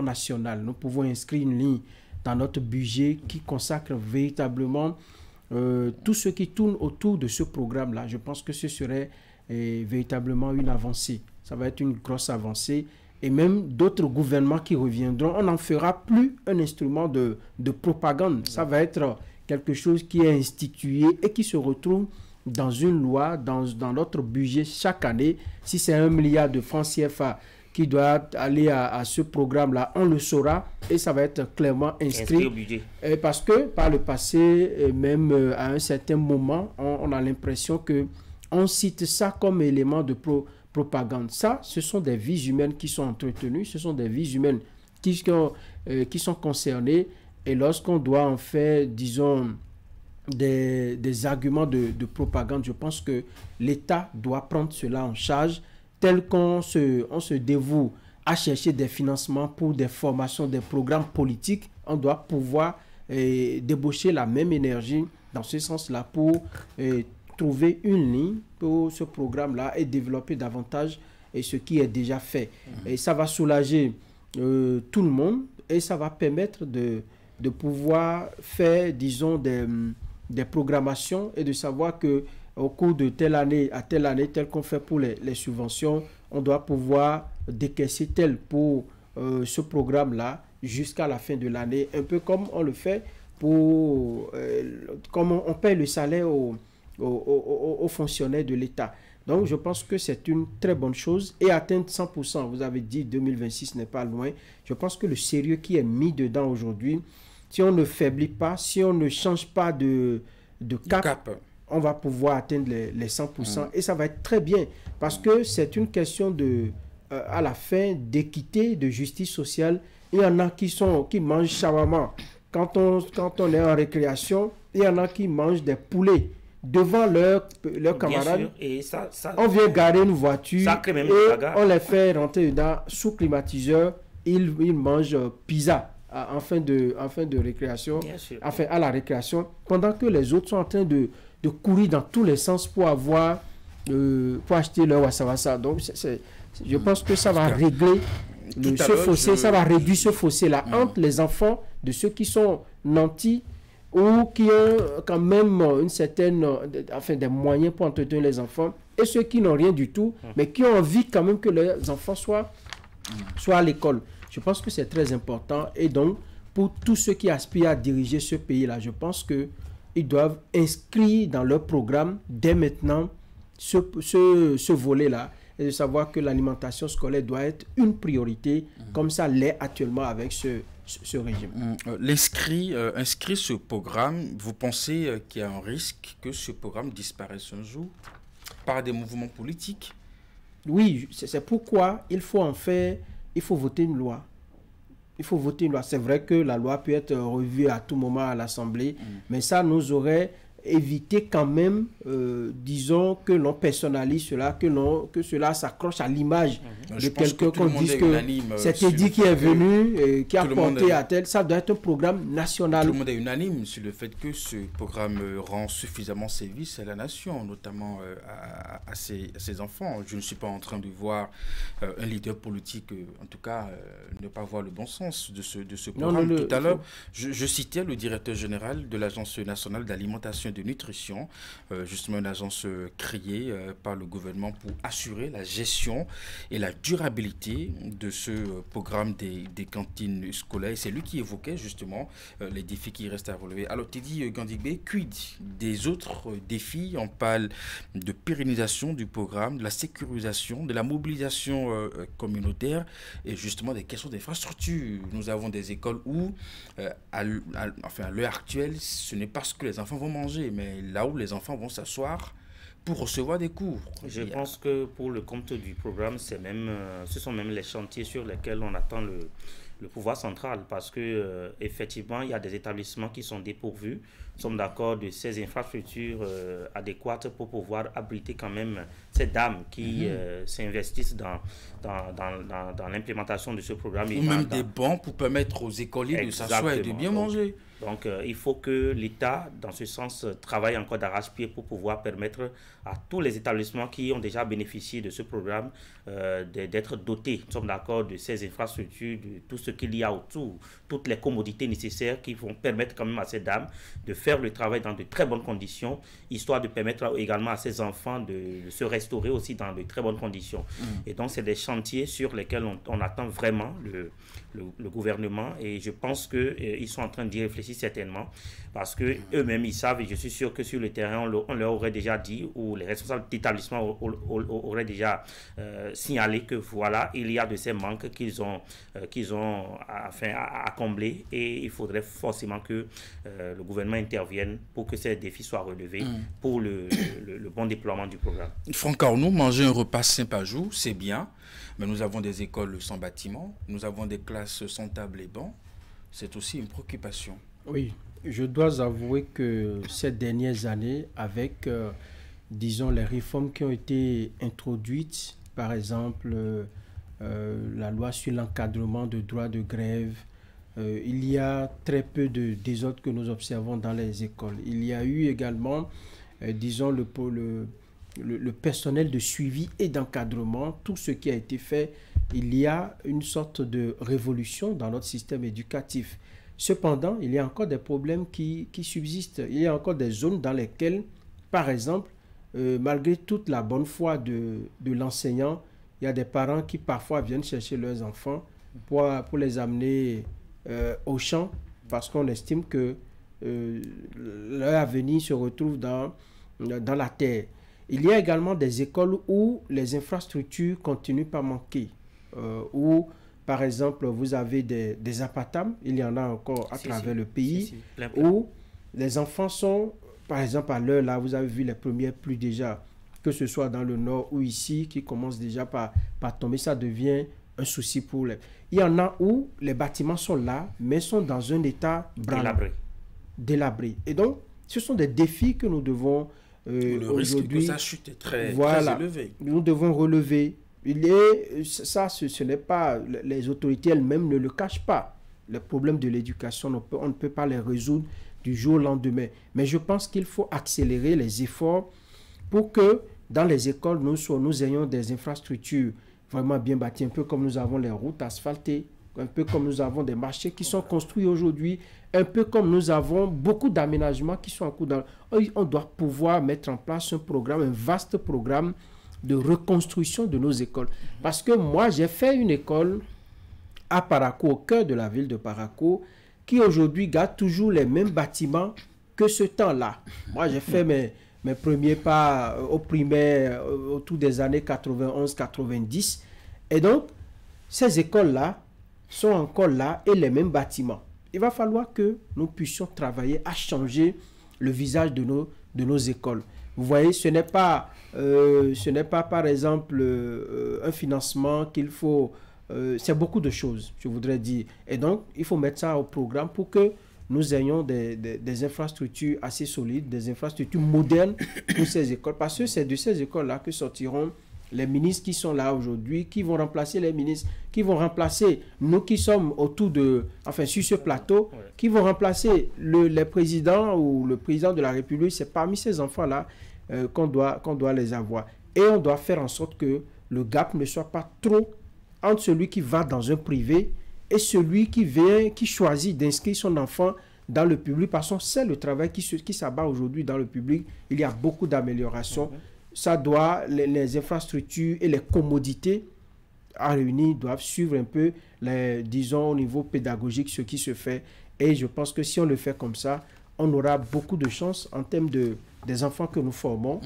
national, nous pouvons inscrire une ligne dans notre budget qui consacre véritablement tout ce qui tourne autour de ce programme-là. Je pense que ce serait véritablement une avancée. Ça va être une grosse avancée. Et même d'autres gouvernements qui reviendront, on n'en fera plus un instrument de propagande. Ça va être quelque chose qui est institué et qui se retrouve dans une loi, dans notre budget chaque année. Si c'est 1 milliard de francs CFA qui doit aller à ce programme-là, on le saura et ça va être clairement inscrit. Au budget. Parce que par le passé, même à un certain moment, on a l'impression qu'on cite ça comme élément de propagande. Ça, ce sont des vies humaines qui sont entretenues, ce sont des vies humaines qui sont concernées et lorsqu'on doit en faire, disons, des arguments de propagande, je pense que l'État doit prendre cela en charge tel qu'on se dévoue à chercher des financements pour des formations, des programmes politiques, on doit pouvoir débaucher la même énergie dans ce sens-là pour trouver une ligne pour ce programme-là et développer davantage ce qui est déjà fait. Et ça va soulager tout le monde et ça va permettre de pouvoir faire, disons, des programmations et de savoir que au cours de telle année à telle année, tel qu'on fait pour les subventions, on doit pouvoir décaisser tel pour ce programme-là jusqu'à la fin de l'année, un peu comme on le fait pour comme on paie le salaire aux fonctionnaires de l'État. Donc je pense que c'est une très bonne chose et atteindre 100%, vous avez dit 2026 n'est pas loin. Je pense que le sérieux qui est mis dedans aujourd'hui, si on ne faiblit pas, si on ne change pas de cap, on va pouvoir atteindre les 100% et ça va être très bien parce que c'est une question à la fin d'équité, de justice sociale. Il y en a qui mangent shawarma quand on est en récréation, il y en a qui mangent des poulets devant leurs camarades. Et ça, on vient garer une voiture même et on les fait rentrer dedans sous climatiseur, ils mangent pizza en fin de récréation, enfin à la récréation, pendant que les autres sont en train de courir dans tous les sens pour acheter leur wassawassa. Donc je pense que ça va régler ce fossé, ça va réduire ce fossé-là entre les enfants de ceux qui sont nantis ou qui ont quand même une certaine, des moyens pour entretenir les enfants et ceux qui n'ont rien du tout, mais qui ont envie quand même que leurs enfants soient à l'école. Je pense que c'est très important et donc pour tous ceux qui aspirent à diriger ce pays-là, je pense qu'ils doivent inscrire dans leur programme dès maintenant ce volet-là et de savoir que l'alimentation scolaire doit être une priorité comme ça l'est actuellement avec ce régime. Inscrit ce programme, vous pensez qu'il y a un risque que ce programme disparaisse un jour par des mouvements politiques? Oui, c'est pourquoi il faut voter une loi. Il faut voter une loi. C'est vrai que la loi peut être revue à tout moment à l'Assemblée, mais ça nous aurait éviter quand même, disons, que l'on personnalise cela, que cela s'accroche à l'image de quelqu'un qu'on dise que c'est Eddie qui est venu et qui a porté à tel. Ça doit être un programme national. Tout le monde est unanime sur le fait que ce programme rend suffisamment service à la nation, notamment à ses enfants. Je ne suis pas en train de voir un leader politique, en tout cas, ne pas voir le bon sens de ce programme. Tout à l'heure, je citais le directeur général de l'Agence nationale d'alimentation et de nutrition, justement une agence créée par le gouvernement pour assurer la gestion et la durabilité de ce programme des cantines scolaires. C'est lui qui évoquait justement les défis qui restent à relever. Alors Teddy Gandigbe, quid des autres défis? On parle de pérennisation du programme, de la sécurisation, de la mobilisation communautaire et justement des questions d'infrastructure. Nous avons des écoles où, à l'heure actuelle, ce n'est pas ce que les enfants vont manger, mais là où les enfants vont s'asseoir pour recevoir des cours. Je pense que pour le compte du programme, ce sont même les chantiers sur lesquels on attend le pouvoir central, parce que effectivement, il y a des établissements qui sont dépourvus. Nous sommes d'accord de ces infrastructures adéquates pour pouvoir abriter quand même ces dames qui s'investissent dans l'implémentation de ce programme. Ou même des bancs pour permettre aux écoliers de s'asseoir et de bien manger. Donc, il faut que l'État, dans ce sens, travaille encore d'arrache-pied pour pouvoir permettre à tous les établissements qui ont déjà bénéficié de ce programme d'être dotés. Nous sommes d'accord de ces infrastructures, de tout ce qu'il y a autour, toutes les commodités nécessaires qui vont permettre quand même à ces dames de faire le travail dans de très bonnes conditions, histoire de permettre également à ces enfants de se restaurer aussi dans de très bonnes conditions. Et donc, c'est des chantiers sur lesquels on attend vraiment le gouvernement, et je pense qu'ils sont en train d'y réfléchir certainement, parce que eux-mêmes ils savent, et je suis sûr que sur le terrain on leur aurait déjà dit, ou les responsables d'établissement auraient déjà signalé que voilà, il y a de ces manques qu'ils ont à combler, et il faudrait forcément que le gouvernement intervienne pour que ces défis soient relevés pour le bon déploiement du programme. Franck Arnaud, manger un repas sain par jour, c'est bien, mais nous avons des écoles sans bâtiment, nous avons des classes sans table et bancs, c'est aussi une préoccupation. Oui, je dois avouer que ces dernières années, avec, disons, les réformes qui ont été introduites, par exemple, la loi sur l'encadrement de droits de grève, il y a très peu de désordre que nous observons dans les écoles. Il y a eu également, disons, le personnel de suivi et d'encadrement, tout ce qui a été fait. Il y a une sorte de révolution dans notre système éducatif. Cependant, il y a encore des problèmes qui subsistent. Il y a encore des zones dans lesquelles, par exemple, malgré toute la bonne foi de l'enseignant, il y a des parents qui parfois viennent chercher leurs enfants pour les amener au champ, parce qu'on estime que leur avenir se retrouve dans la terre. Il y a également des écoles où les infrastructures continuent par manquer, où par exemple, vous avez des apatames, il y en a encore à travers le pays, plein. Où les enfants sont, par exemple, à l'heure là, vous avez vu les premières pluies déjà, que ce soit dans le nord ou ici, qui commencent déjà par tomber, ça devient un souci pour les... Il y en a où les bâtiments sont là, mais sont dans un état délabré. Et donc, ce sont des défis que nous devons le risque que ça chute est très élevé. Nous devons relever. Ce n'est pas, les autorités elles-mêmes ne le cachent pas. Les problèmes de l'éducation, on ne peut pas les résoudre du jour au lendemain. Mais je pense qu'il faut accélérer les efforts pour que dans les écoles, nous ayons des infrastructures vraiment bien bâties, un peu comme nous avons les routes asphaltées, un peu comme nous avons des marchés qui sont construits aujourd'hui, un peu comme nous avons beaucoup d'aménagements qui sont en cours. On doit pouvoir mettre en place un programme, un vaste programme de reconstruction de nos écoles. Parce que moi, j'ai fait une école à Parakou, au cœur de la ville de Parakou, qui aujourd'hui garde toujours les mêmes bâtiments que ce temps-là. Moi, j'ai fait mes premiers pas au primaire autour des années 91-90. Et donc, ces écoles-là sont encore là et les mêmes bâtiments. Il va falloir que nous puissions travailler à changer le visage de nos écoles. Vous voyez, ce n'est pas par exemple un financement qu'il faut... c'est beaucoup de choses, je voudrais dire. Et donc, il faut mettre ça au programme pour que nous ayons des infrastructures assez solides, des infrastructures modernes pour ces écoles. Parce que c'est de ces écoles-là que sortiront les ministres qui sont là aujourd'hui, qui vont remplacer les ministres, qui vont remplacer nous qui sommes sur ce plateau, qui vont remplacer les présidents ou le président de la République. C'est parmi ces enfants-là qu'on doit les avoir. Et on doit faire en sorte que le gap ne soit pas trop entre celui qui va dans un privé et celui qui choisit d'inscrire son enfant dans le public. Parce que c'est le travail qui s'abat aujourd'hui dans le public. Il y a beaucoup d'améliorations. Les infrastructures et les commodités à réunir doivent suivre un peu, disons, au niveau pédagogique, ce qui se fait. Et je pense que si on le fait comme ça, on aura beaucoup de chance en termes des enfants que nous formons.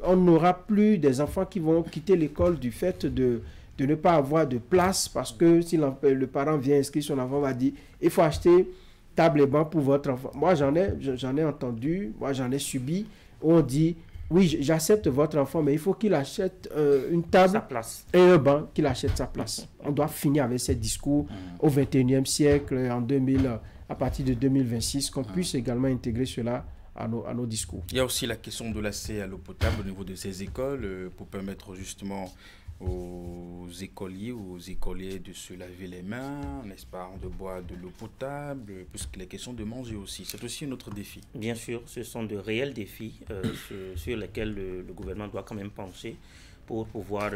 On n'aura plus des enfants qui vont quitter l'école du fait de ne pas avoir de place, parce que si le parent vient inscrire son enfant, va dire il faut acheter table et banc pour votre enfant. Moi, j'en ai entendu, moi j'en ai subi, où on dit oui, j'accepte votre enfant, mais il faut qu'il achète une table et un banc, qu'il achète sa place. On doit finir avec ces discours au 21e siècle, à partir de 2026, qu'on puisse également intégrer cela à nos discours. Il y a aussi la question de l'accès à l'eau potable au niveau de ces écoles pour permettre justement aux écoliers ou aux écoliers de se laver les mains, n'est-ce pas, de boire de l'eau potable, puisqu'il est question de manger aussi. C'est aussi un autre défi. Bien sûr, ce sont de réels défis sur lesquels le gouvernement doit quand même pencher pour pouvoir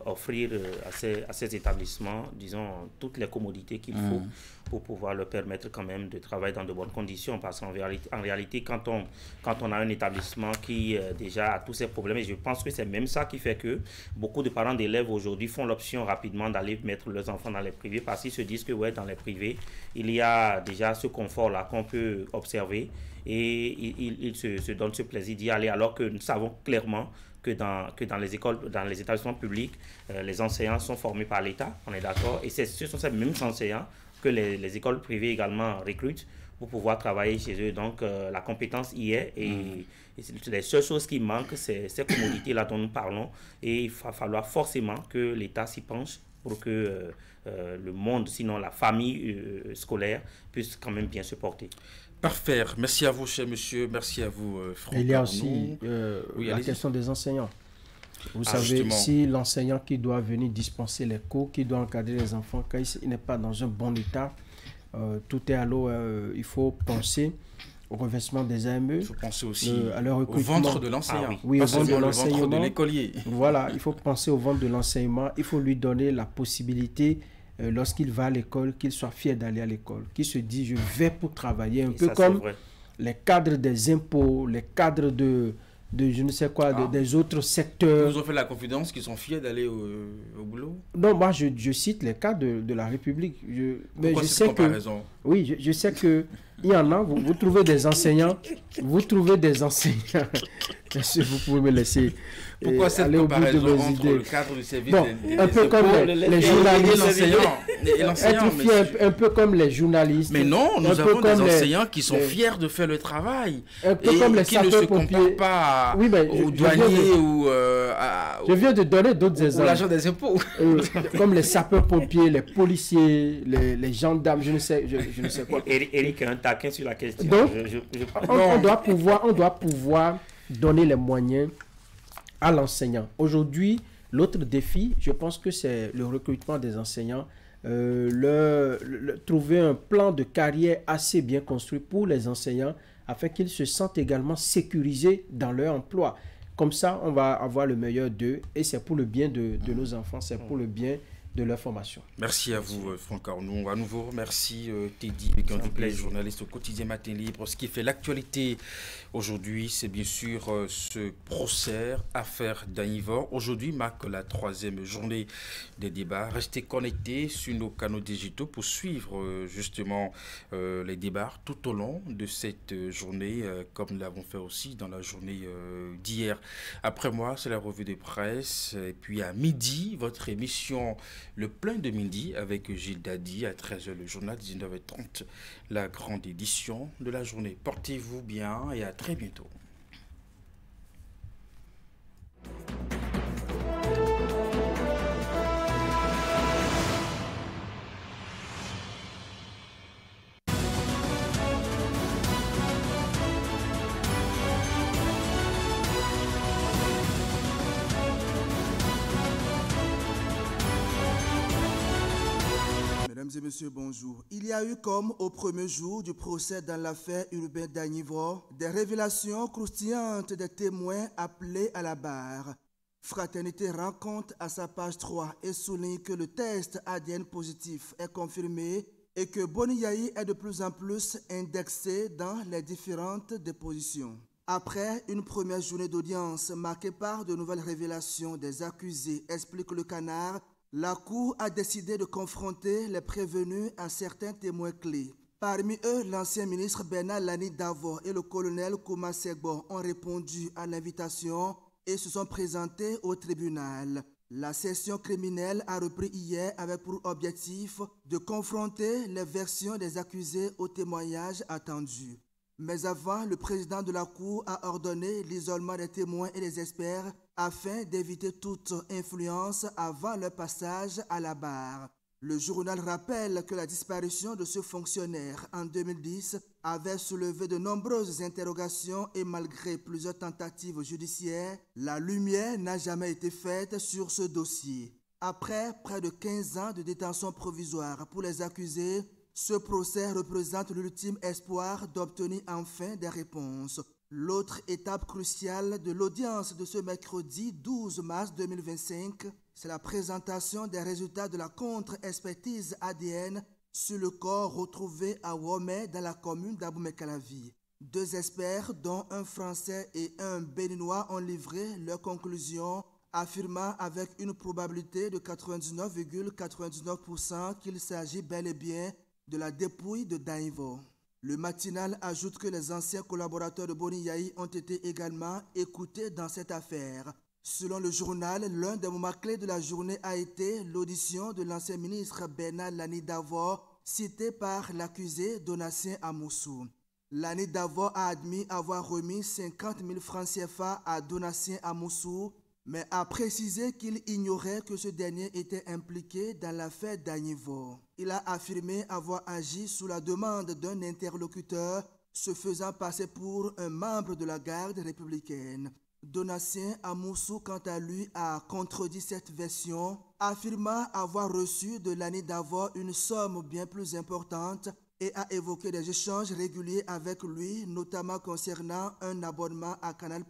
offrir à ces établissements, disons, toutes les commodités qu'il faut pour pouvoir leur permettre quand même de travailler dans de bonnes conditions. Parce qu'en réalité, quand on a un établissement qui déjà a tous ces problèmes, et je pense que c'est même ça qui fait que beaucoup de parents d'élèves aujourd'hui font l'option rapidement d'aller mettre leurs enfants dans les privés, parce qu'ils se disent que dans les privés, il y a déjà ce confort-là qu'on peut observer, et ils se donnent ce plaisir d'y aller, alors que nous savons clairement que dans les écoles, dans les établissements publics, les enseignants sont formés par l'État, on est d'accord, et ce sont ces mêmes enseignants que les écoles privées également recrutent pour pouvoir travailler chez eux. Donc la compétence y est, et les seules choses qui manquent, c'est ces commodités-là dont nous parlons, et il va falloir forcément que l'État s'y penche pour que le monde, sinon la famille scolaire, puisse quand même bien se porter. Parfait. Merci à vous, cher monsieur. Merci à vous, Franck. Il y a aussi la question des enseignants. Vous savez, si l'enseignant qui doit venir dispenser les cours, qui doit encadrer les enfants, quand il n'est pas dans un bon état, tout est à l'eau. Il faut penser au revêtement des AME. Il faut penser aussi à leur au ventre de l'enseignant. Oui, au ventre de l'enseignement. Le ventre de l'écolier. Voilà, il faut penser au ventre de l'enseignement. Il faut lui donner la possibilité, lorsqu'il va à l'école, qu'il soit fier d'aller à l'école, qu'il se dise je vais pour travailler, un peu comme les cadres des impôts, les cadres de je ne sais quoi, des autres secteurs. Vous ont fait la confidence qu'ils sont fiers d'aller au boulot? Non, moi je cite les cas de la République. Pourquoi je sais comparaison? Oui, je sais que il y en a, vous trouvez des enseignants, vous pouvez me laisser. Pourquoi cette comparaison entre le cadre du service un peu comme les journalistes et l'enseignant, un peu comme les journalistes. Mais non, nous avons des enseignants qui sont fiers de faire le travail, un peu comme les qui ne se comparent pas aux douaniers ou je viens de donner d'autres exemples. L'agent des impôts. Comme les sapeurs-pompiers, les policiers, les gendarmes, je ne sais quoi. Eric a un taquin sur la question. Donc, on doit pouvoir donner les moyens à l'enseignant. Aujourd'hui, l'autre défi, je pense que c'est le recrutement des enseignants, trouver un plan de carrière assez bien construit pour les enseignants afin qu'ils se sentent également sécurisés dans leur emploi. Comme ça, on va avoir le meilleur d'eux et c'est pour le bien de nos enfants, c'est pour le bien de leur formation. Merci à vous, Franck Arnaud. À nouveau, merci Teddy, journaliste au quotidien Matin Libre. Ce qui fait l'actualité aujourd'hui, c'est bien sûr ce procès, affaire Danivor. Aujourd'hui marque la 3e journée des débats. Restez connectés sur nos canaux digitaux pour suivre justement les débats tout au long de cette journée, comme nous l'avons fait aussi dans la journée d'hier. Après moi, c'est la revue de presse. Et puis à midi, votre émission Le Plein de Midi avec Gilles Dadi, à 13h le journal, 19h30 la grande édition de la journée. Portez-vous bien et à très bientôt. Mesdames et messieurs, bonjour. Il y a eu, comme au premier jour du procès dans l'affaire Urbain Dagnivo, des révélations croustillantes des témoins appelés à la barre. Fraternité rend compte à sa page 3 et souligne que le test ADN positif est confirmé et que Boni Yayi est de plus en plus indexé dans les différentes dépositions. Après une première journée d'audience marquée par de nouvelles révélations des accusés, explique le Canard, la Cour a décidé de confronter les prévenus à certains témoins clés. Parmi eux, l'ancien ministre Bernard Lani Davo et le colonel Kouma Segbo ont répondu à l'invitation et se sont présentés au tribunal. La session criminelle a repris hier avec pour objectif de confronter les versions des accusés aux témoignages attendus. Mais avant, le président de la Cour a ordonné l'isolement des témoins et des experts afin d'éviter toute influence avant leur passage à la barre. Le journal rappelle que la disparition de ce fonctionnaire en 2010 avait soulevé de nombreuses interrogations et malgré plusieurs tentatives judiciaires, la lumière n'a jamais été faite sur ce dossier. Après près de 15 ans de détention provisoire pour les accusés, ce procès représente l'ultime espoir d'obtenir enfin des réponses. L'autre étape cruciale de l'audience de ce mercredi 12 mars 2025, c'est la présentation des résultats de la contre-expertise ADN sur le corps retrouvé à Womé dans la commune d'Abomey-Calavi. 2 experts, dont un Français et un Béninois, ont livré leurs conclusions, affirmant avec une probabilité de 99,99% qu'il s'agit bel et bien de la dépouille de Dagnivo. Le matinal ajoute que les anciens collaborateurs de Boni Yayi ont été également écoutés dans cette affaire. Selon le journal, l'un des moments clés de la journée a été l'audition de l'ancien ministre Bernard Lani Davo, cité par l'accusé Donatien Amoussou. Lani Davo a admis avoir remis 50 000 francs CFA à Donatien Amoussou, mais a précisé qu'il ignorait que ce dernier était impliqué dans l'affaire Dagnivo. Il a affirmé avoir agi sous la demande d'un interlocuteur, se faisant passer pour un membre de la garde républicaine. Donatien Amoussou, quant à lui, a contredit cette version, affirmant avoir reçu de Lani Davo une somme bien plus importante et a évoqué des échanges réguliers avec lui, notamment concernant un abonnement à Canal+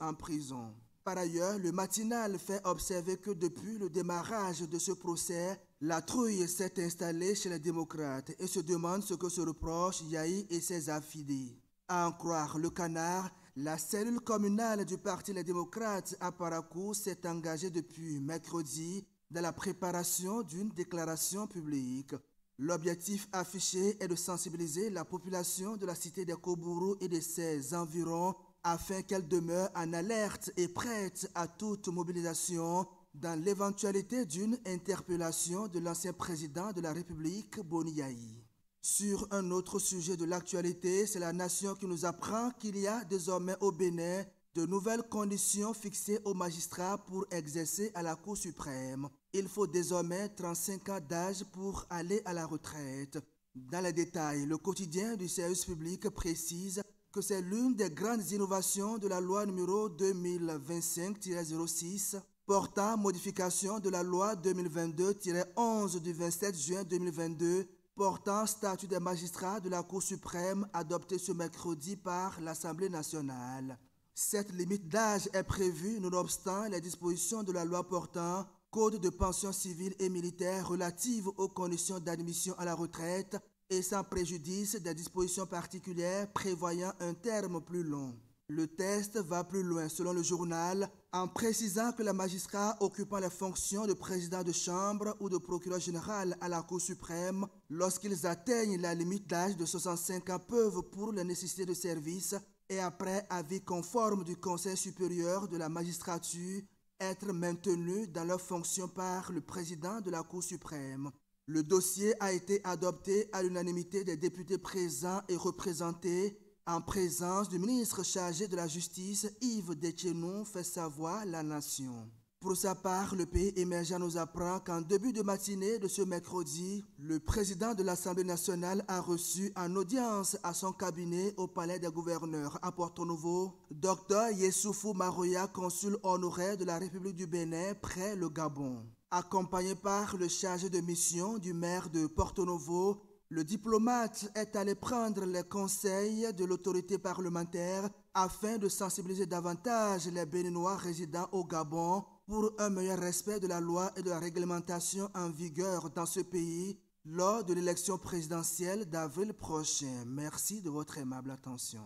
en prison. Par ailleurs, le matinal fait observer que depuis le démarrage de ce procès, la trouille s'est installée chez les démocrates et se demande ce que se reprochent Yayi et ses affidés. À en croire le Canard, la cellule communale du Parti Les Démocrates à Parakou s'est engagée depuis mercredi dans la préparation d'une déclaration publique. L'objectif affiché est de sensibiliser la population de la cité des Kobourou et de ses environs afin qu'elle demeure en alerte et prête à toute mobilisation dans l'éventualité d'une interpellation de l'ancien président de la République, Boni Yayi. Sur un autre sujet de l'actualité, c'est la nation qui nous apprend qu'il y a désormais au Bénin de nouvelles conditions fixées aux magistrats pour exercer à la Cour suprême. Il faut désormais 35 ans d'âge pour aller à la retraite. Dans les détails, le quotidien du service public précise que c'est l'une des grandes innovations de la loi numéro 2025-06 portant modification de la loi 2022-11 du 27 juin 2022 portant statut des magistrats de la Cour suprême adoptée ce mercredi par l'Assemblée nationale. Cette limite d'âge est prévue nonobstant les dispositions de la loi portant Code de pension civile et militaire relative aux conditions d'admission à la retraite et sans préjudice des dispositions particulières prévoyant un terme plus long. Le test va plus loin selon le journal en précisant que les magistrats occupant les fonctions de président de chambre ou de procureur général à la Cour suprême, lorsqu'ils atteignent la limite d'âge de 65 ans, peuvent pour les nécessités de service et après avis conforme du Conseil supérieur de la magistrature être maintenus dans leurs fonctions par le président de la Cour suprême. Le dossier a été adopté à l'unanimité des députés présents et représentés en présence du ministre chargé de la Justice, Yves Détchenou, fait savoir la nation. Pour sa part, le pays émergent nous apprend qu'en début de matinée de ce mercredi, le président de l'Assemblée nationale a reçu en audience à son cabinet au palais des gouverneurs à Porto-Nouveau, Dr Yessoufou Maroya, consul honoraire de la République du Bénin près le Gabon. Accompagné par le chargé de mission du maire de Porto Novo, le diplomate est allé prendre les conseils de l'autorité parlementaire afin de sensibiliser davantage les Béninois résidant au Gabon pour un meilleur respect de la loi et de la réglementation en vigueur dans ce pays lors de l'élection présidentielle d'avril prochain. Merci de votre aimable attention.